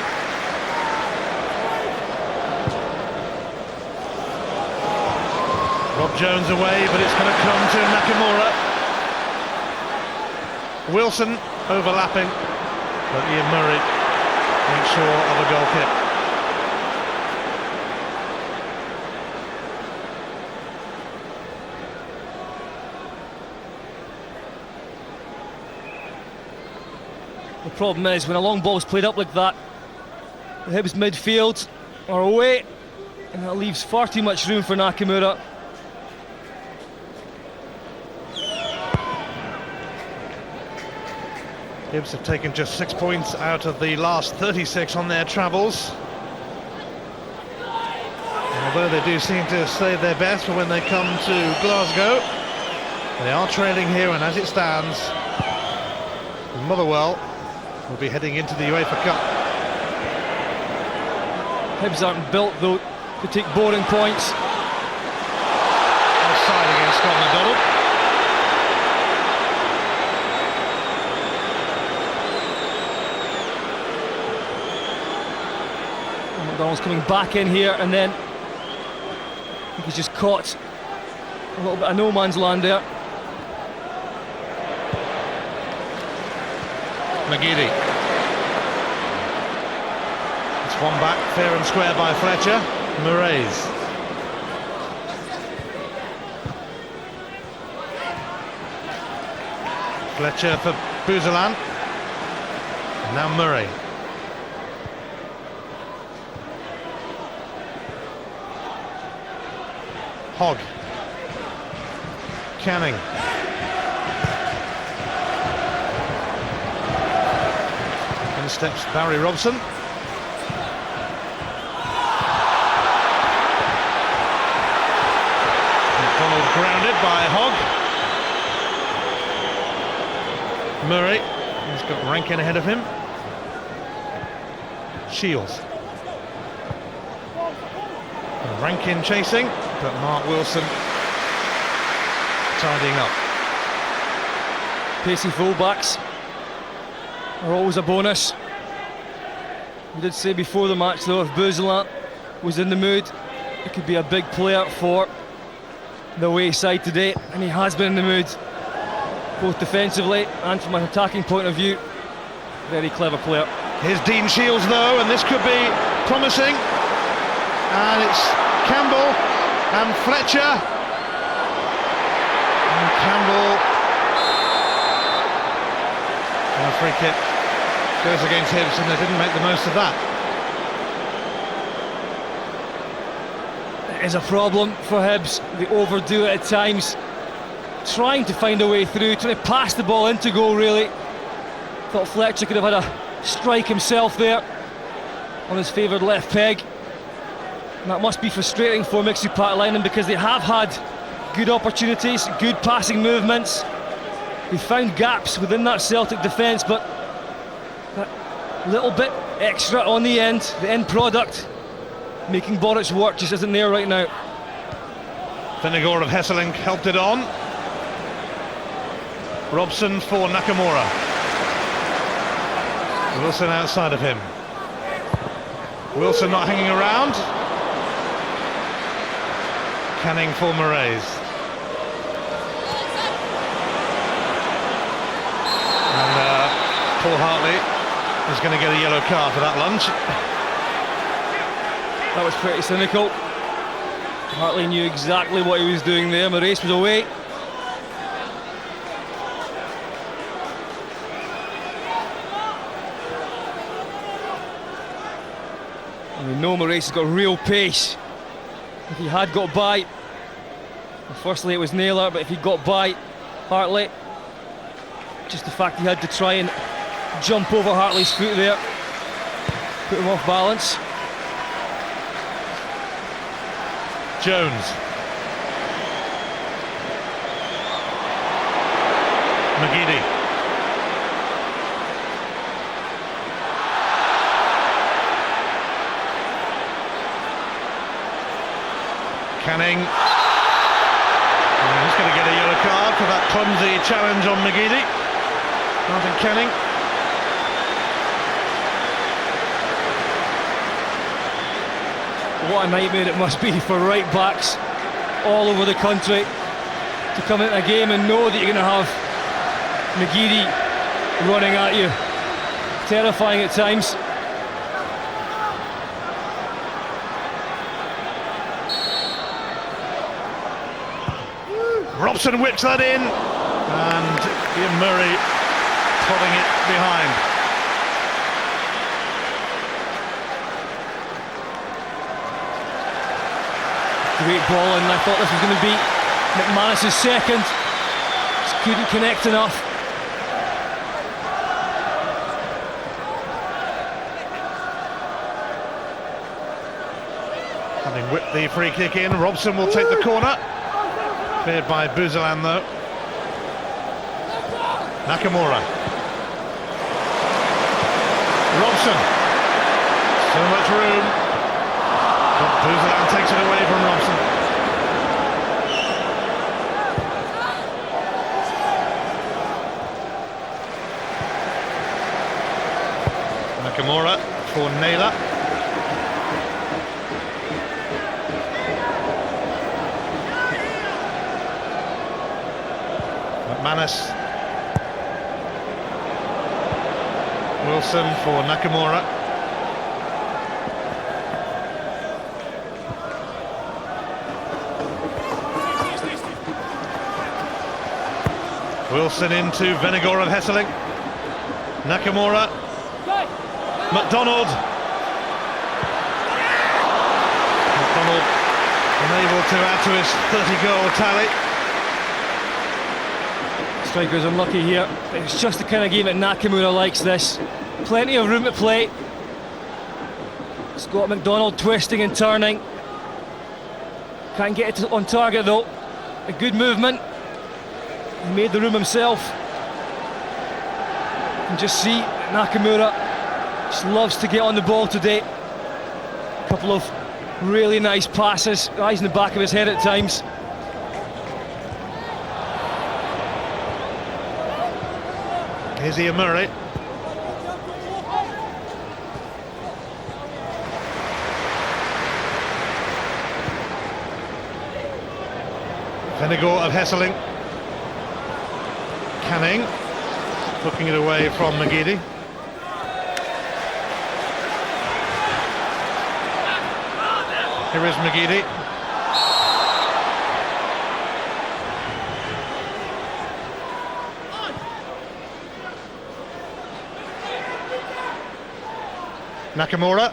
Rob Jones away, but it's going to come to Nakamura. Wilson overlapping, but Ian Murray makes sure of a goal kick. The problem is when a long ball's played up like that, the Hibs midfield are away, and that leaves far too much room for Nakamura. Hibs have taken just 6 points out of the last 36 on their travels. And although they do seem to save their best for when they come to Glasgow, they are trailing here, and as it stands, Motherwell will be heading into the UEFA Cup. Hibs aren't built though to take boring points. Offside against Scott McDonald. McDonald's coming back in here, and then I think he's just caught a little bit of no man's land there. McGeady. It's one back, fair and square by Fletcher. Moraes. Fletcher for Buzelan. Now Murray. Hogg. Canning. In steps Barry Robson. McDonald grounded by Hogg. Murray. He's got Rankin ahead of him. Shields. Rankin chasing, but Mark Wilson tidying up. Pacey fullbacks are always a bonus. We did say before the match though, if Buzelan was in the mood, it could be a big player for the away side today, and he has been in the mood, both defensively and from an attacking point of view. Very clever player. Here's Dean Shields though, and this could be promising. And it's Campbell and Fletcher. And Campbell. And a free kick goes against Hibs, and they didn't make the most of that. It is a problem for Hibs. They overdo it at times, trying to find a way through, trying to pass the ball into goal really. Thought Fletcher could have had a strike himself there on his favoured left peg. And that must be frustrating for Mixu Paatelainen, because they have had good opportunities, good passing movements. They found gaps within that Celtic defence, but that little bit extra on the end product, making Boric work, just isn't there right now. Vinegar of Hesselink helped it on. Robson for Nakamura. Wilson outside of him. Wilson not hanging around. Canning for Moraes. And Paul Hartley is going to get a yellow card for that lunge. That was pretty cynical. Hartley knew exactly what he was doing there. Moraes was away. And we know Moraes has got real pace. If he had got by, well, firstly it was Naylor, but if he got by Hartley, just the fact he had to try and jump over Hartley's foot there, put him off balance. Jones. McGeady. Canning. He's going to get a yellow card for that clumsy challenge on McGeady. Martin Canning. What a nightmare it must be for right backs all over the country to come into a game and know that you're going to have McGeady running at you. Terrifying at times. Robson whips that in, and Ian Murray prodding it behind. Great ball, and I thought this was going to be McManus' second. Just couldn't connect enough. Having whipped the free kick in, Robson will take the corner. Cleared by Buzelan though. Nakamura. Robson. So much room. But Buzelan takes it away from Robson. Nakamura for Naylor. McManus. Wilson for Nakamura. Wilson into Vennegoor and Hesseling. Nakamura. McDonald. McDonald unable to add to his 30-goal tally. Striker's unlucky here. It's just the kind of game that Nakamura likes this. Plenty of room to play. It's got McDonald twisting and turning. Can't get it on target though. A good movement. He made the room himself. You can just see Nakamura just loves to get on the ball today. A couple of really nice passes. Eyes in the back of his head at times. Here's Ian Murray. Vennegoor of Hesseling. Canning. Hooking it away from McGeady. Here is McGeady. Nakamura.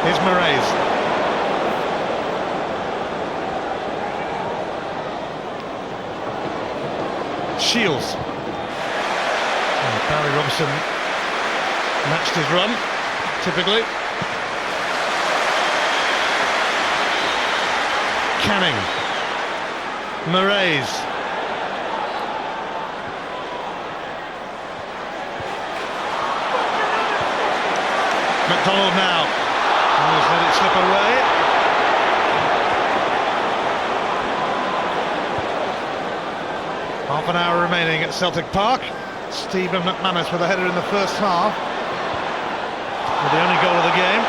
Here's Moraes. Shields. And Barry Robson matched his run, typically. Canning. Moraes. McDonald now. Almost let it slip away. Half an hour remaining at Celtic Park. Stephen McManus with a header in the first half. With the only goal of the game.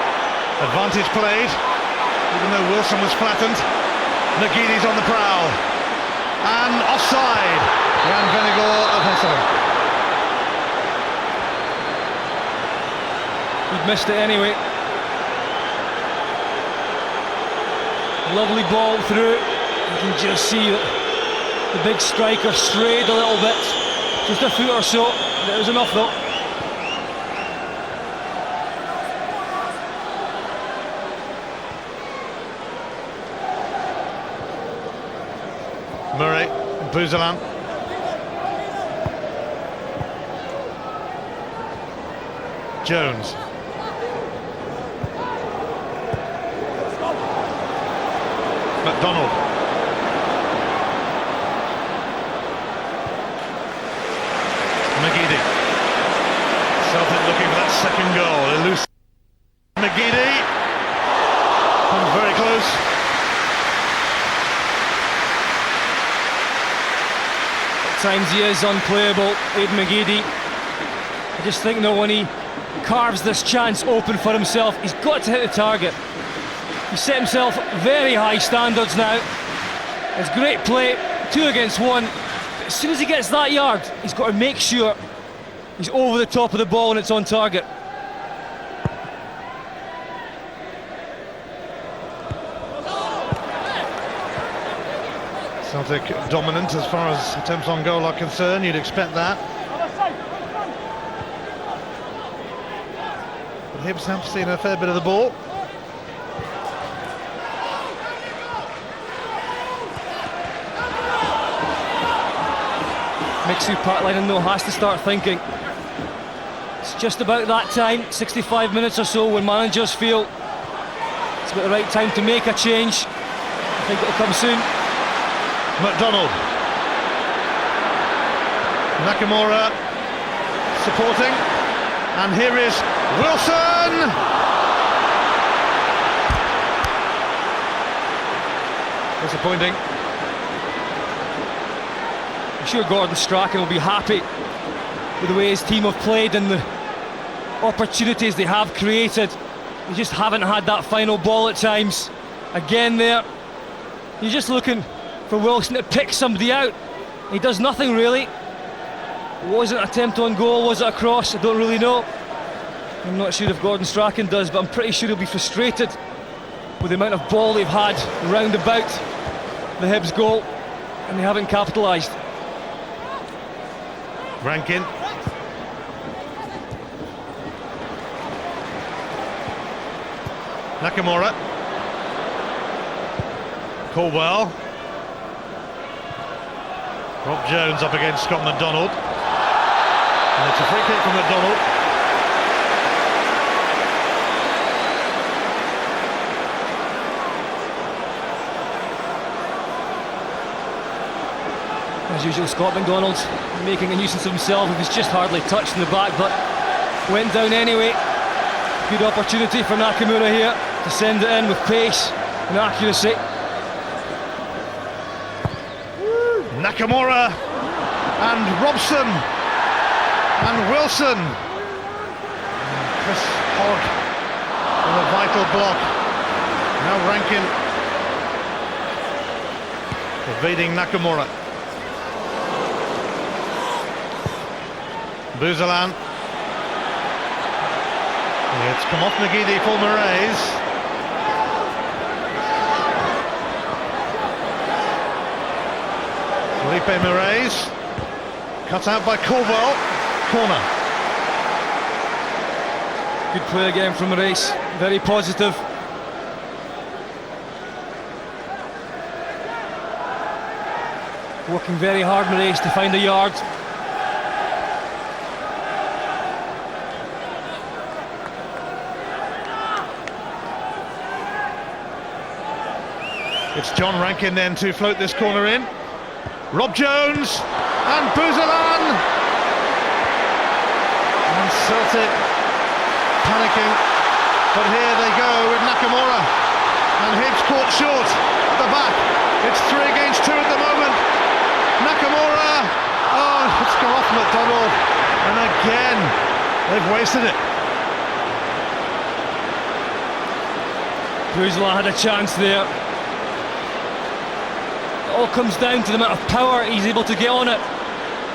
Advantage played, even though Wilson was flattened. McGeady's on the prowl. And offside. Jan Vennegoor of Hesseling. He'd missed it anyway. Lovely ball through. You can just see that the big striker strayed a little bit. Just a foot or so. It was enough though. Murray, Buzalan. Jones. McDonald. McGeady. Celtic looking for that second goal. Elusive. McGeady comes very close. At times he is unplayable, Aid McGeady. I just think though, when he carves this chance open for himself, he's got to hit the target. He's set himself very high standards now. It's great play, 2 against 1. But as soon as he gets that yard, he's got to make sure he's over the top of the ball and it's on target. Celtic dominant as far as attempts on goal are concerned, you'd expect that. But Hibs have seen a fair bit of the ball. Mixu Parkline though has to start thinking. It's just about that time, 65 minutes or so, when managers feel it's about the right time to make a change. I think it'll come soon. McDonald. Nakamura supporting. And here is Wilson! Disappointing. I'm sure Gordon Strachan will be happy with the way his team have played and the opportunities they have created. They just haven't had that final ball at times. Again there, you're just looking for Wilson to pick somebody out. He does nothing really. Was it an attempt on goal? Was it a cross? I don't really know. I'm not sure if Gordon Strachan does, but I'm pretty sure he'll be frustrated with the amount of ball they've had round about the Hibs goal and they haven't capitalised. Rankin. Nakamura. Caldwell. Rob Jones up against Scott McDonald. And it's a free kick from McDonald. As usual, Scott McDonald making a nuisance of himself. He was just hardly touched in the back, but went down anyway. Good opportunity for Nakamura here to send it in with pace and accuracy. Nakamura and Robson and Wilson. Chris Hogg with a vital block. Now Rankin evading Nakamura. Buzalan. It's come off McGeady for Moraes. Felipe Moraes. Cut out by Caldwell. Corner. Good play again from Moraes. Very positive. Working very hard, Moraes, to find a yard. It's John Rankin then to float this corner in. Rob Jones and Buzalan. And Celtic panicking. But here they go with Nakamura. And Hibs caught short at the back. It's 3 against 2 at the moment. Nakamura. Oh, it's gone off McDonald. And again, they've wasted it. Buzalan had a chance there. It all comes down to the amount of power he's able to get on it.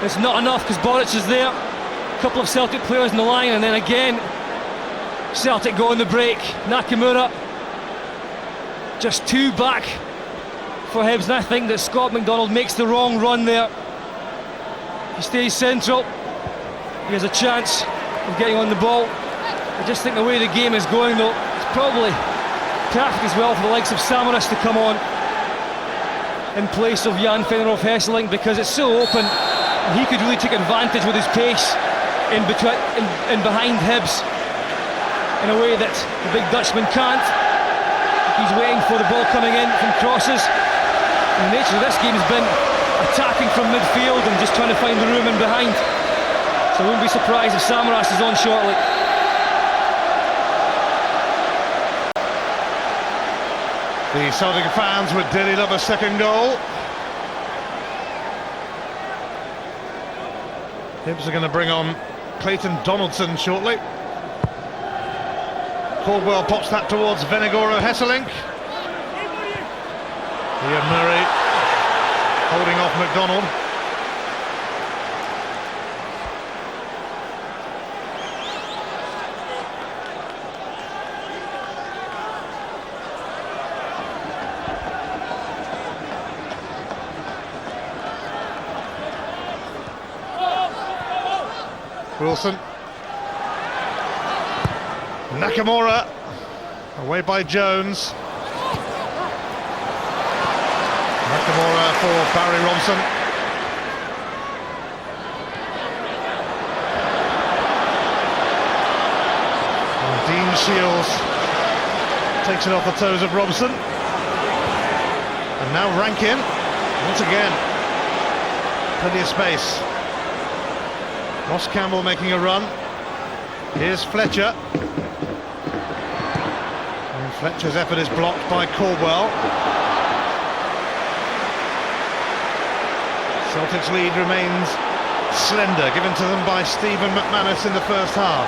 It's not enough because Boric is there. A couple of Celtic players in the line, and then again Celtic go on the break. Nakamura just 2 back for Hibs, and I think that Scott McDonald makes the wrong run there. He stays central. He has a chance of getting on the ball. I just think the way the game is going though, it's probably perfect as well for the likes of Samaras to come on. in place of Jan Fennerhoff Hesselink, because it's so open and he could really take advantage with his pace in behind Hibs in a way that the big Dutchman can't. He's waiting for the ball coming in from crosses. And the nature of this game has been attacking from midfield and just trying to find the room in behind. So I wouldn't be surprised if Samaras is on shortly. The Celtic fans would dearly love a second goal. Hibs are going to bring on Clayton Donaldson shortly. Caldwell pops that towards Venegoro Hesselink. Ian Murray holding off McDonald. Wilson. Nakamura, away by Jones. Nakamura for Barry Robson. And Dean Shields takes it off the toes of Robson. And now Rankin, once again, plenty of space. Ross Campbell making a run. Here's Fletcher. And Fletcher's effort is blocked by Caldwell. Celtic's lead remains slender, given to them by Stephen McManus in the first half.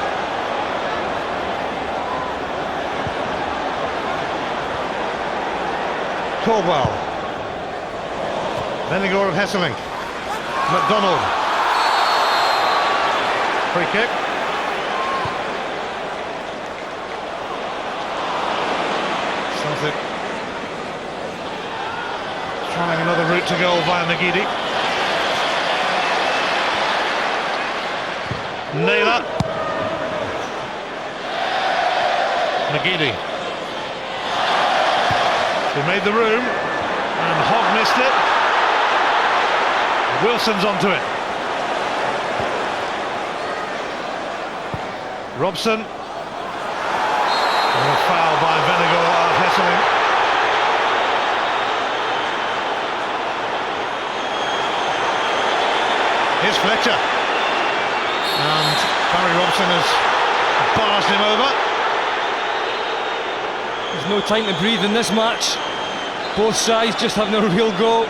Caldwell. Venegor of Hesselink. McDonald. Free kick. Celtic trying another route to goal via McGeady. Naylor. McGeady. He made the room and Hogg missed it. Wilson's onto it. Robson. And a foul by Venegor Hesselink. Here's Fletcher. And Barry Robson has barged him over. There's no time to breathe in this match. Both sides just having a real go.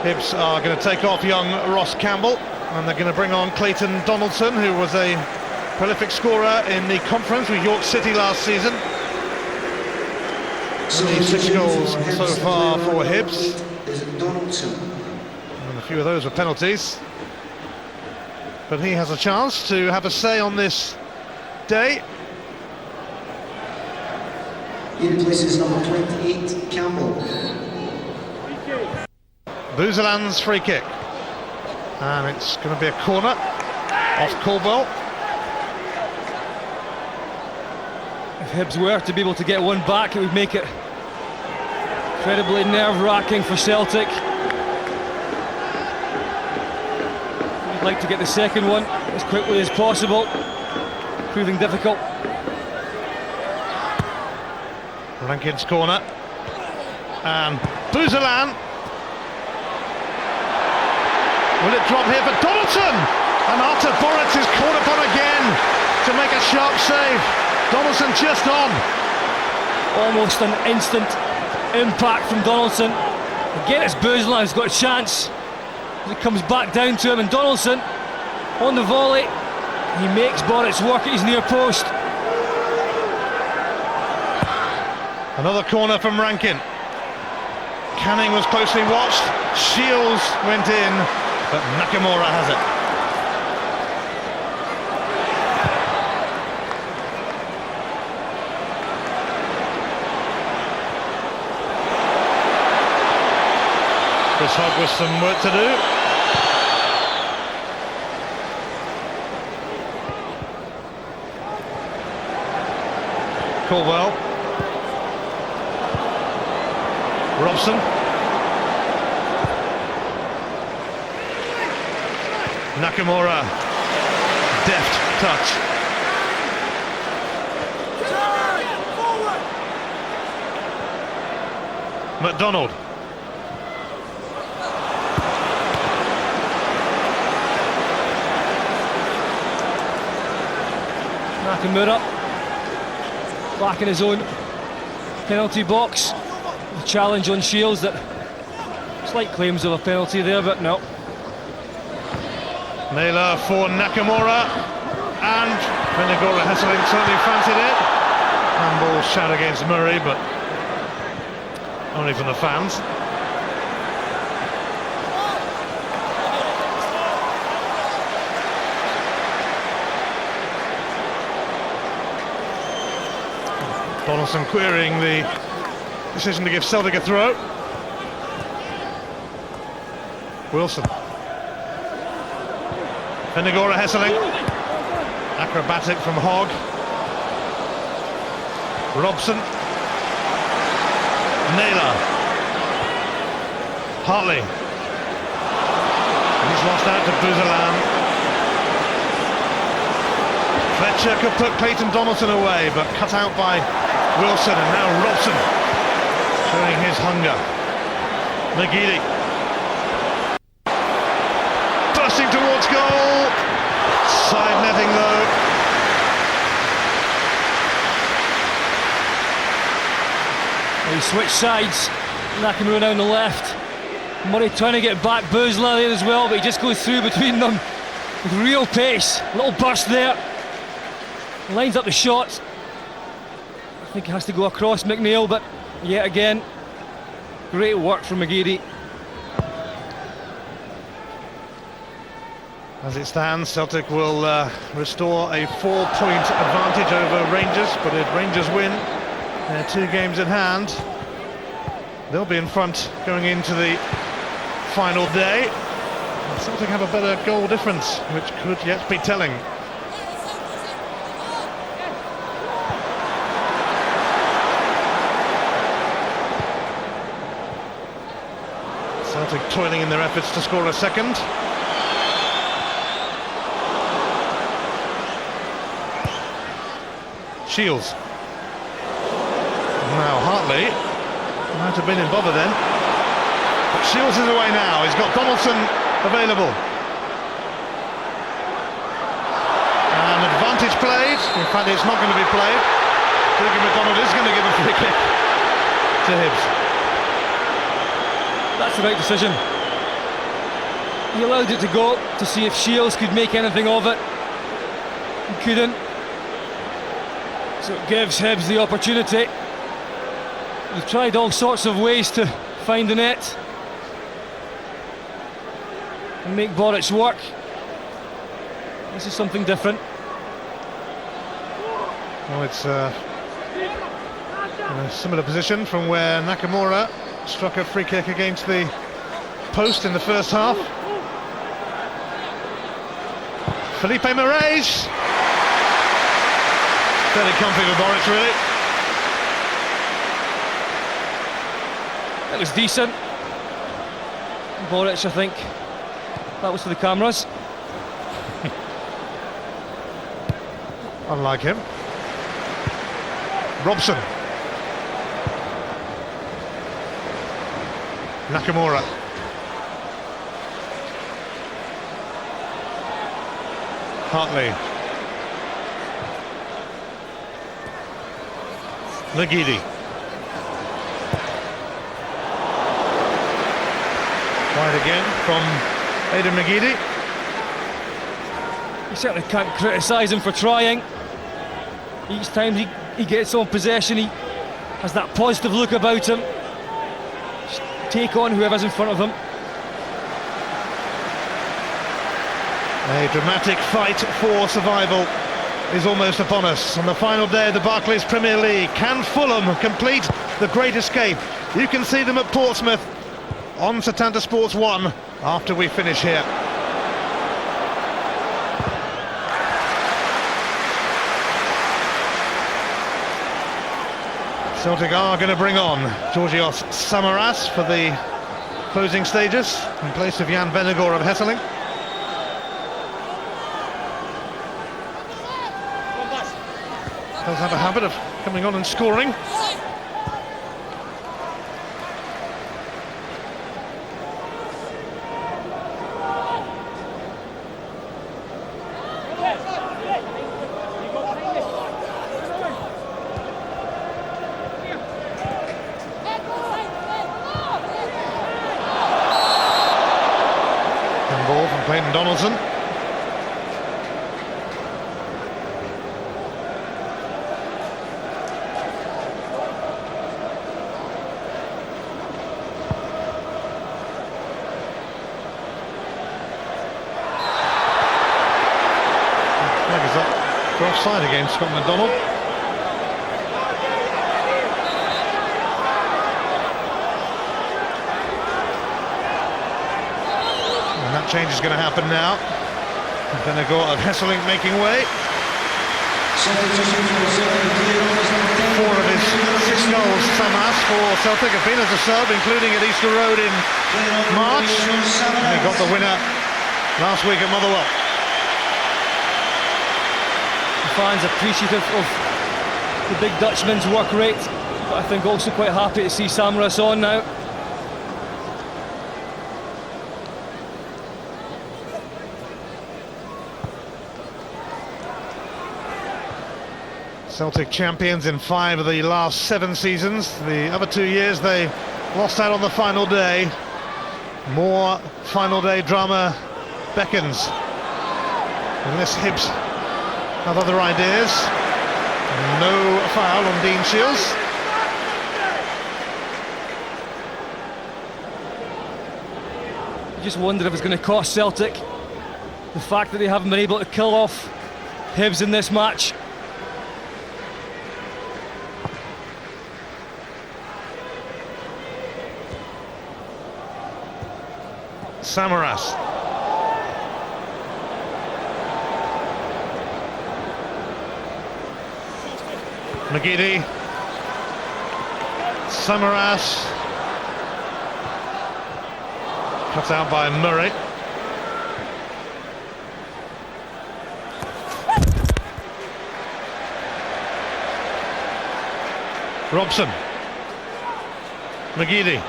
Hibs are going to take off young Ross Campbell, and they're going to bring on Clayton Donaldson, who was a prolific scorer in the conference with York City last season. Only 6 goals so far for Hibs. And a few of those were penalties. But he has a chance to have a say on this day. In places number 28, Campbell. Buzeland's free kick. And it's going to be a corner off Caldwell. If Hibs were to be able to get one back, it would make it incredibly nerve-wracking for Celtic. We'd like to get the second one as quickly as possible, proving difficult. Rankin's corner. And Buzeland. Will it drop here for Donaldson? And Artur Boruc is caught upon again to make a sharp save. Donaldson just on. Almost an instant impact from Donaldson. Again, it's Buzeland who's got a chance. It comes back down to him, and Donaldson on the volley. He makes Boruc work at his near post. Another corner from Rankin. Canning was closely watched. Shields went in, but Nakamura has it. Chris Hogg with some work to do. Caldwell. Robson. Nakamura. Deft touch. McDonald. Nakamura back in his own penalty box. The challenge on Shields, that slight claims of a penalty there, but no. Naylor for Nakamura, and Venegora Hesseling certainly fancied it. Handball shout against Murray, but only from the fans. Donaldson querying the decision to give Celtic a throw. Wilson. Venegora Hesseling. Acrobatic from Hogg. Robson. Naylor. Hartley. He's lost out to Buzalan. Fletcher could put Clayton Donaldson away, but cut out by Wilson, and now Robson showing his hunger. McGeady bursting towards goal. Side netting though. He switched sides. Nakamura down the left. Murray trying to get back Bouzla there as well, but he just goes through between them with real pace. A little burst there. Lines up the shot. I think he has to go across McNeil, but yet again, great work from McGeady. As it stands, Celtic will restore a 4-point advantage over Rangers, but if Rangers win their 2 games in hand, they'll be in front going into the final day. And Celtic have a better goal difference, which could yet be telling. Celtic toiling in their efforts to score a second. Shields. Now Hartley might have been in bother then, but Shields is away now. He's got Donaldson available. An advantage played. In fact, it's not going to be played. McDonald is going to give a free kick to Hibs. That's the right decision. He allowed it to go to see if Shields could make anything of it. He couldn't. So it gives Hibs the opportunity. They've tried all sorts of ways to find the net and make Boric work. This is something different. Well, it's in a similar position from where Nakamura struck a free kick against the post in the first half. Felipe Moraes. Fairly comfy for Boric, really. It was decent. Boric, I think that was for the cameras. Unlike him. Robson. Nakamura. Hartley. McGeady. Wide again from Aidan McGeady. You certainly can't criticise him for trying. Each time he gets on possession, he has that positive look about him. Just take on whoever's in front of him. A dramatic fight for survival is almost upon us on the final day of the Barclays Premier League. Can Fulham complete the great escape? You can see them at Portsmouth on Setanta Sports 1 after we finish here. Celtic are going to bring on Georgios Samaras for the closing stages in place of Jan Vennegoor of Hesseling. Does have a habit of coming on and scoring. Ball from Clayton Donaldson. Flag is up for offside against Scott McDonald. And that change is going to happen now. Vennegoor of Hesseling making way. 4 of his 6 goals, Samaras, for Celtic have been as a sub, including at Easter Road in March. And he got the winner last week at Motherwell. The fans appreciative of the big Dutchman's work rate, but I think also quite happy to see Samaras on now. Celtic champions in 5 of the last 7 seasons. The other 2 years they lost out on the final day. More final day drama beckons. Unless Hibs have other ideas. No foul on Dean Shields. You just wonder if it's going to cost Celtic the fact that they haven't been able to kill off Hibs in this match. Samaras. McGeady. Samaras. Cut out by Murray. Robson. McGeady.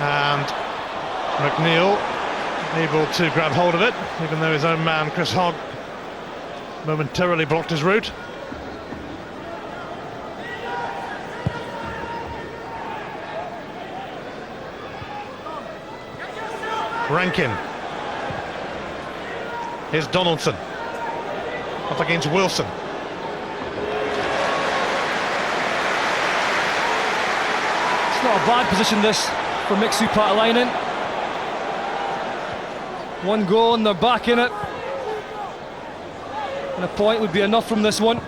And McNeil able to grab hold of it, even though his own man Chris Hogg momentarily blocked his route. Rankin. Here's Donaldson. Up against Wilson. It's not a bad position this for Mixu Patalainen. 1 goal and they're back in it. And a point would be enough from this one.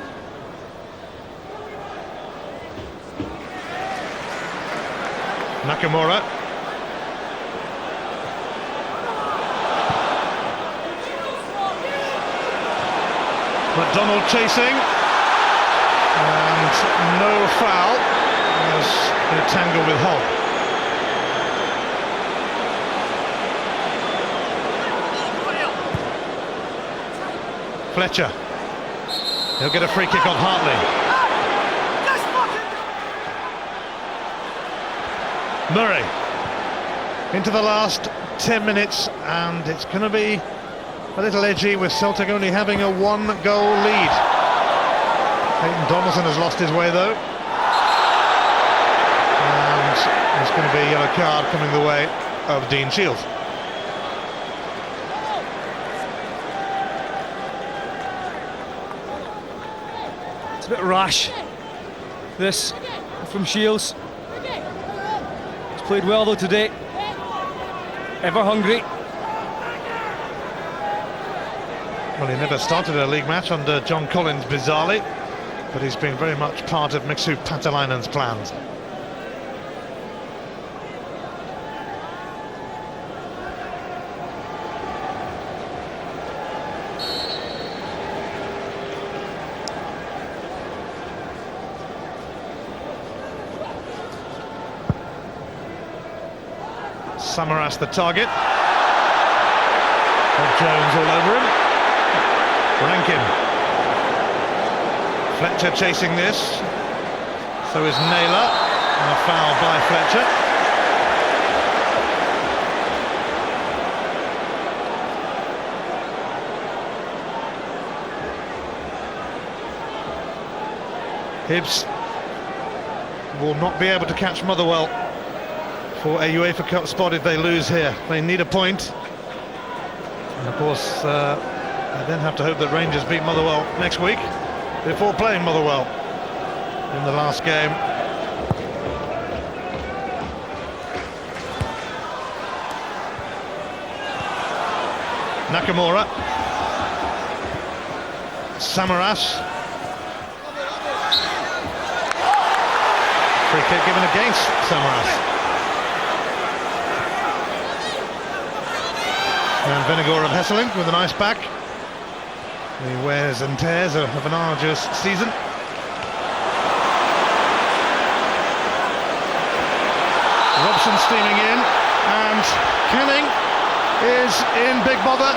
Nakamura. McDonald chasing. And no foul as in a tangle with Hogg. Fletcher. He'll get a free kick on Hartley. Murray. Into the last 10 minutes, and it's going to be a little edgy with Celtic only having a 1-goal lead. Clayton Donaldson has lost his way though. And there's going to be a yellow card coming the way of Dean Shields. It's a bit rash, this, from Shields. He's played well though today. Ever hungry. Well, he never started a league match under John Collins, bizarrely, but he's been very much part of Mixu Patalainen's plans. Samaras the target. Bob Jones all over him. Rankin. Fletcher chasing this. So is Naylor. And a foul by Fletcher. Hibs will not be able to catch Motherwell for a UEFA Cup spot if they lose here. They need a point. And of course, they then have to hope that Rangers beat Motherwell next week before playing Motherwell in the last game. Nakamura. Samaras. Free kick given against Samaras. And Vinegar of Hesseling with a nice back. The wears and tears of an arduous season. Robson steaming in, and Canning is in big bother.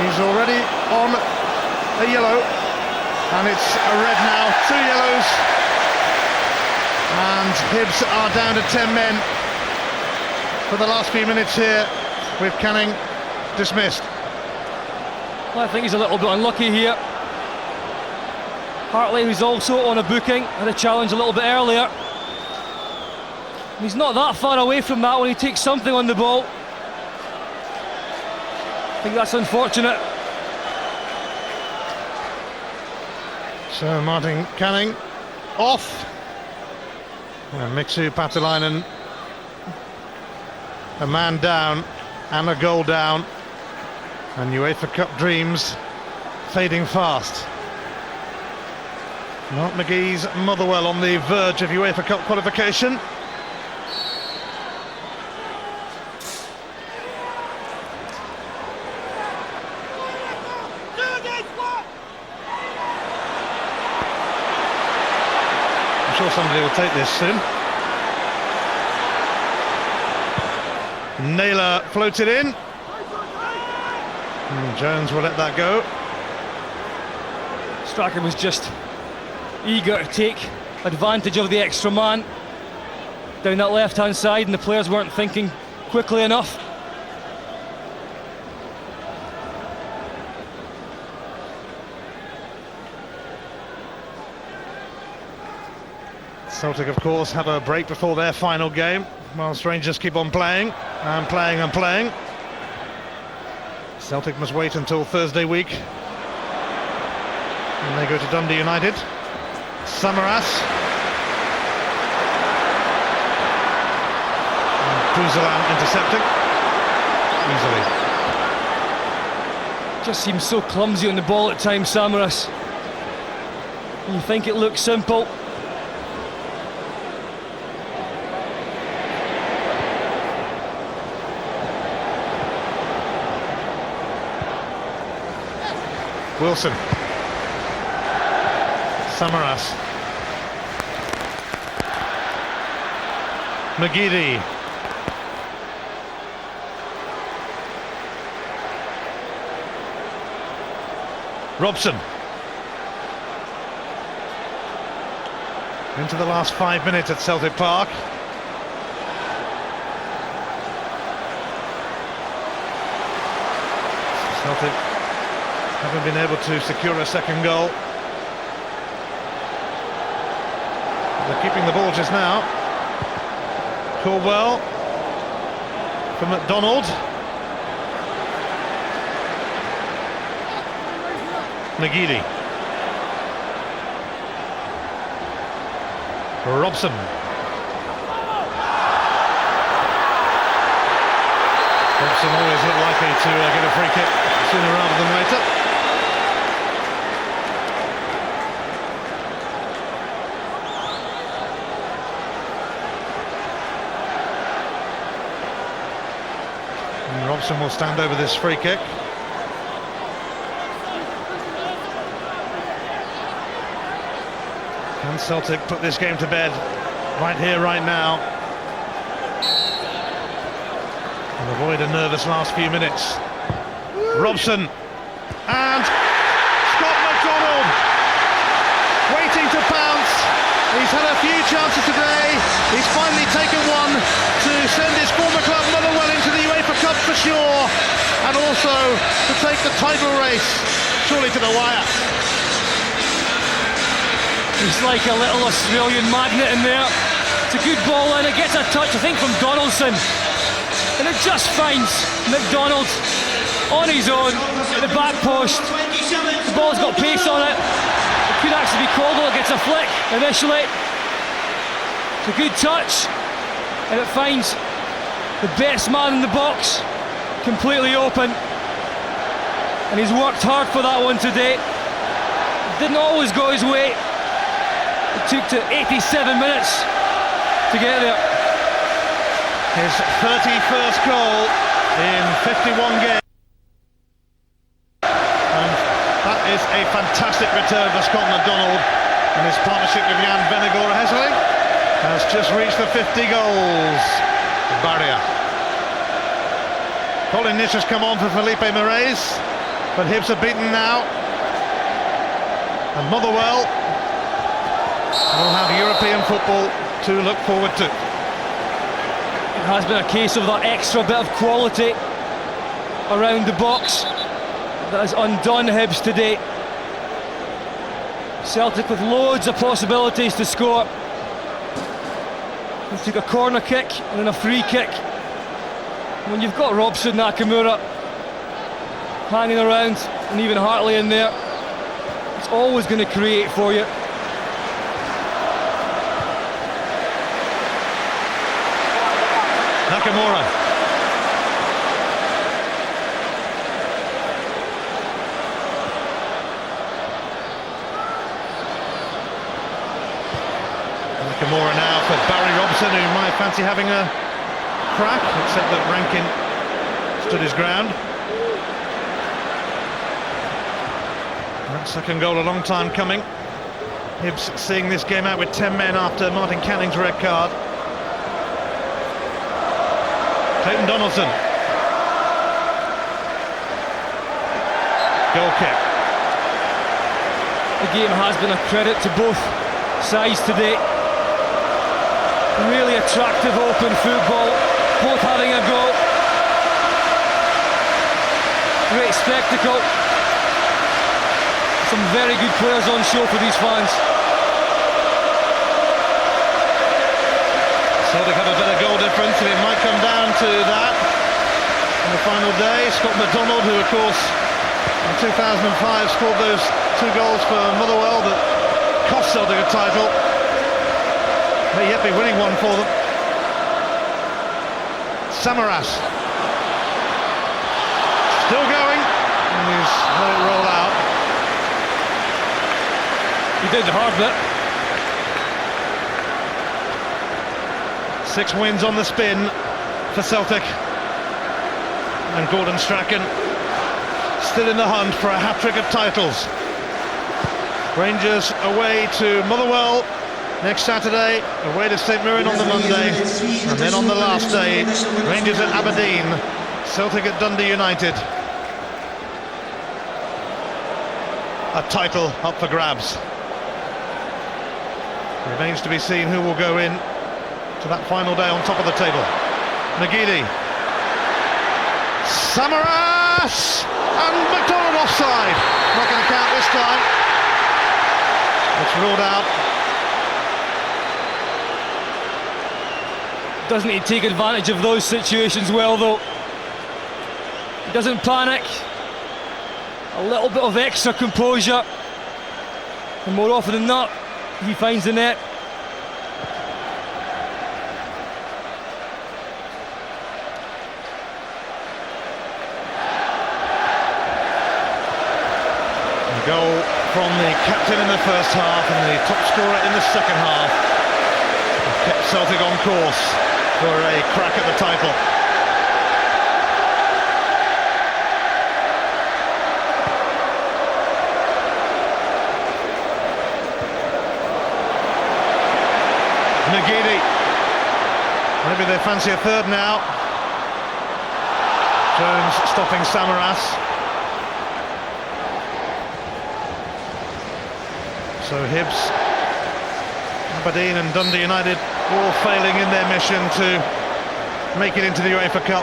He's already on a yellow, and it's a red now, 2 yellows. And Hibs are down to 10 men for the last few minutes here, with Canning dismissed. Well, I think he's a little bit unlucky here. Hartley, who's also on a booking, had a challenge a little bit earlier. He's not that far away from that when he takes something on the ball. I think that's unfortunate. So Martin Canning off. And Mixu Patelainen, a man down and a goal down, and UEFA Cup dreams fading fast. Not McGee's Motherwell on the verge of UEFA Cup qualification. I'm sure somebody will take this soon. Naylor floated in. And Jones will let that go. Strachan was just eager to take advantage of the extra man down that left-hand side, and the players weren't thinking quickly enough. Celtic, of course, have a break before their final game, whilst Rangers keep on playing and playing and playing. Celtic must wait until Thursday week, and they go to Dundee United. Samaras. And Puzelan intercepting easily. Just seems so clumsy on the ball at times, Samaras. You think it looks simple. Wilson. Samaras. McGeady. Robson. Into the last 5 minutes at Celtic Park. Celtic haven't been able to secure a second goal. They're keeping the ball just now. Caldwell for McDonald. McGeady. Robson. Robson always looked likely to get a free kick sooner rather than later. And Robson will stand over this free kick. Can Celtic put this game to bed right here, right now? And avoid a nervous last few minutes. Robson and Scott McDonald waiting to pounce. He's had a few chances today. He's finally taken one to send his former club Motherwell into the UEFA Cup for sure, and also to take the title race surely to the wire. He's like a little Australian magnet in there. It's a good ball and it gets a touch, I think, from Donaldson, and it just finds McDonald on his own at the back post. The ball's got pace on it. It could actually be Caldwell. It gets a flick initially. It's a good touch, and it finds the best man in the box completely open. And he's worked hard for that one today. It didn't always go his way. It took to 87 minutes to get there. His 31st goal in 51 games. That is a fantastic return for Scott McDonald, and his partnership with Jan Vennegoor-Hesseling has just reached the 50 goals barrier. Colin Nish has come on for Felipe Moraes, but Hibs are beaten now, and Motherwell will have European football to look forward to. It has been a case of that extra bit of quality around the box that has undone Hibs today. Celtic with loads of possibilities to score. They took a corner kick and then a free kick. When you've got Robson, Nakamura hanging around, and even Hartley in there, it's always going to create for you. Nakamura. Nakamura now for Barry Robson, who might fancy having a crack, except that Rankin stood his ground. That second goal, a long time coming. Hibs seeing this game out with 10 men after Martin Canning's red card. Clayton Donaldson. Goal kick. The game has been a credit to both sides today. Really attractive open football, both having a go. Great spectacle. Some very good players on show for these fans. Celtic have a better goal difference, and it might come down to that on the final day. Scott McDonald, who of course in 2005 scored those 2 goals for Motherwell that cost Celtic a title, may yet be winning one for them. Samaras still going, and he's let it roll out. He did the hard bit. 6 wins on the spin for Celtic, and Gordon Strachan still in the hunt for a hat-trick of titles. Rangers away to Motherwell next Saturday, away to St Mirren on the Monday, and then on the last day, Rangers at Aberdeen, Celtic at Dundee United. A title up for grabs. Remains to be seen who will go in to that final day on top of the table. McGeady, Samaras, and McDonald offside. Not going to count this time. It's ruled out. Doesn't he take advantage of those situations well, though? He doesn't panic. A little bit of extra composure, and more often than not, he finds the net. A goal from the captain in the first half and the top scorer in the second half kept Celtic on course for a crack at the title. McGeady, maybe they fancy a third now. Jones stopping Samaras. So Hibs, Aberdeen and Dundee United all failing in their mission to make it into the UEFA Cup.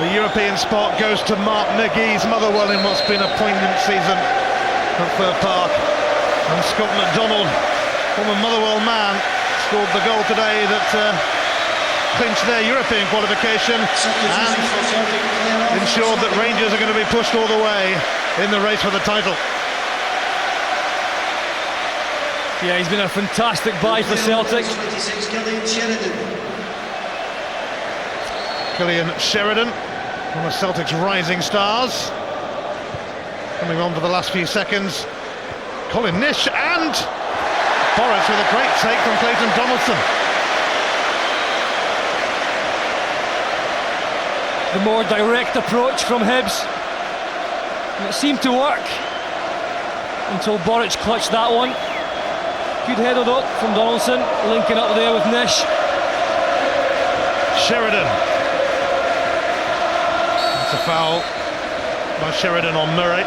The European spot goes to Mark McGee's Motherwell in what's been a poignant season at Fir Park. And Scott McDonald, former Motherwell man, scored the goal today that clinched their European qualification and ensured that Rangers are going to be pushed all the way in the race for the title. Yeah, he's been a fantastic buy for Celtic. Killian Sheridan, one of Celtic's rising stars. Coming on for the last few seconds, Colin Nish and Boris with a great take from Clayton Donaldson. The more direct approach from Hibs, and it seemed to work until Boric clutched that one. Good header though from Donaldson, linking up there with Nish. Sheridan. It's a foul by Sheridan on Murray.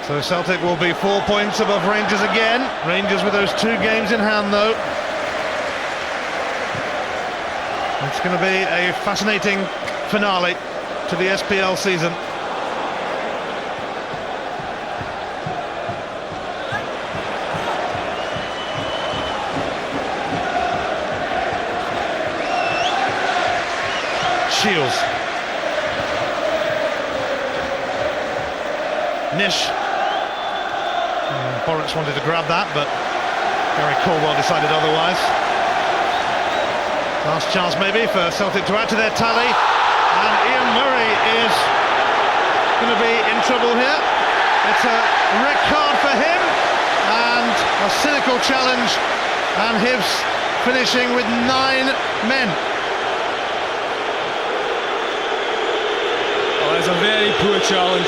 So Celtic will be 4 points above Rangers again. Rangers with those 2 games in hand though. It's going to be a fascinating finale to the SPL season. Shields. Nish. Boris wanted to grab that, but Gary Caldwell decided otherwise. Last chance maybe for Celtic to add to their tally, and Ian Murray is going to be in trouble here. It's a red card for him, and a cynical challenge, and Hibs finishing with 9 men. Oh, that's a very poor challenge.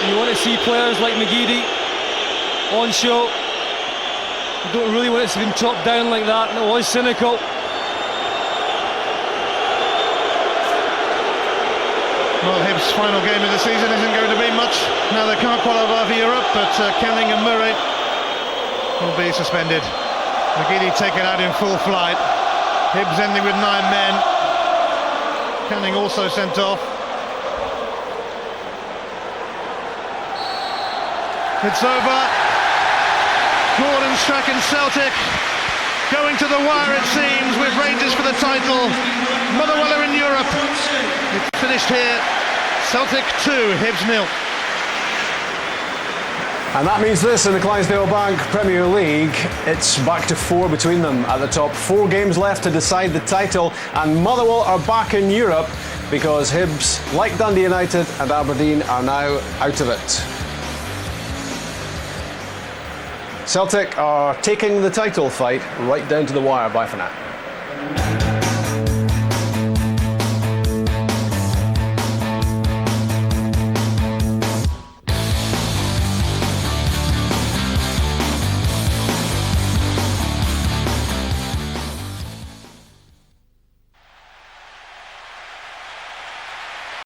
You want to see players like McGeady on show. You don't really want to see them chopped down like that, and it was cynical. Well, Hibs' final game of the season isn't going to be much. Now they can't qualify for Europe, but Canning and Murray will be suspended. McGeady taken out in full flight. Hibs ending with 9 men. Canning also sent off. It's over. Gordon Strachan Celtic going to the wire, it seems, with Rangers for the title. Motherwell are in Europe. It's finished here. Celtic 2, Hibs 0. And that means this in the Clydesdale Bank Premier League. It's back to 4 between them at the top. 4 games left to decide the title, and Motherwell are back in Europe because Hibs, like Dundee United and Aberdeen, are now out of it. Celtic are taking the title fight right down to the wire. Bye for now.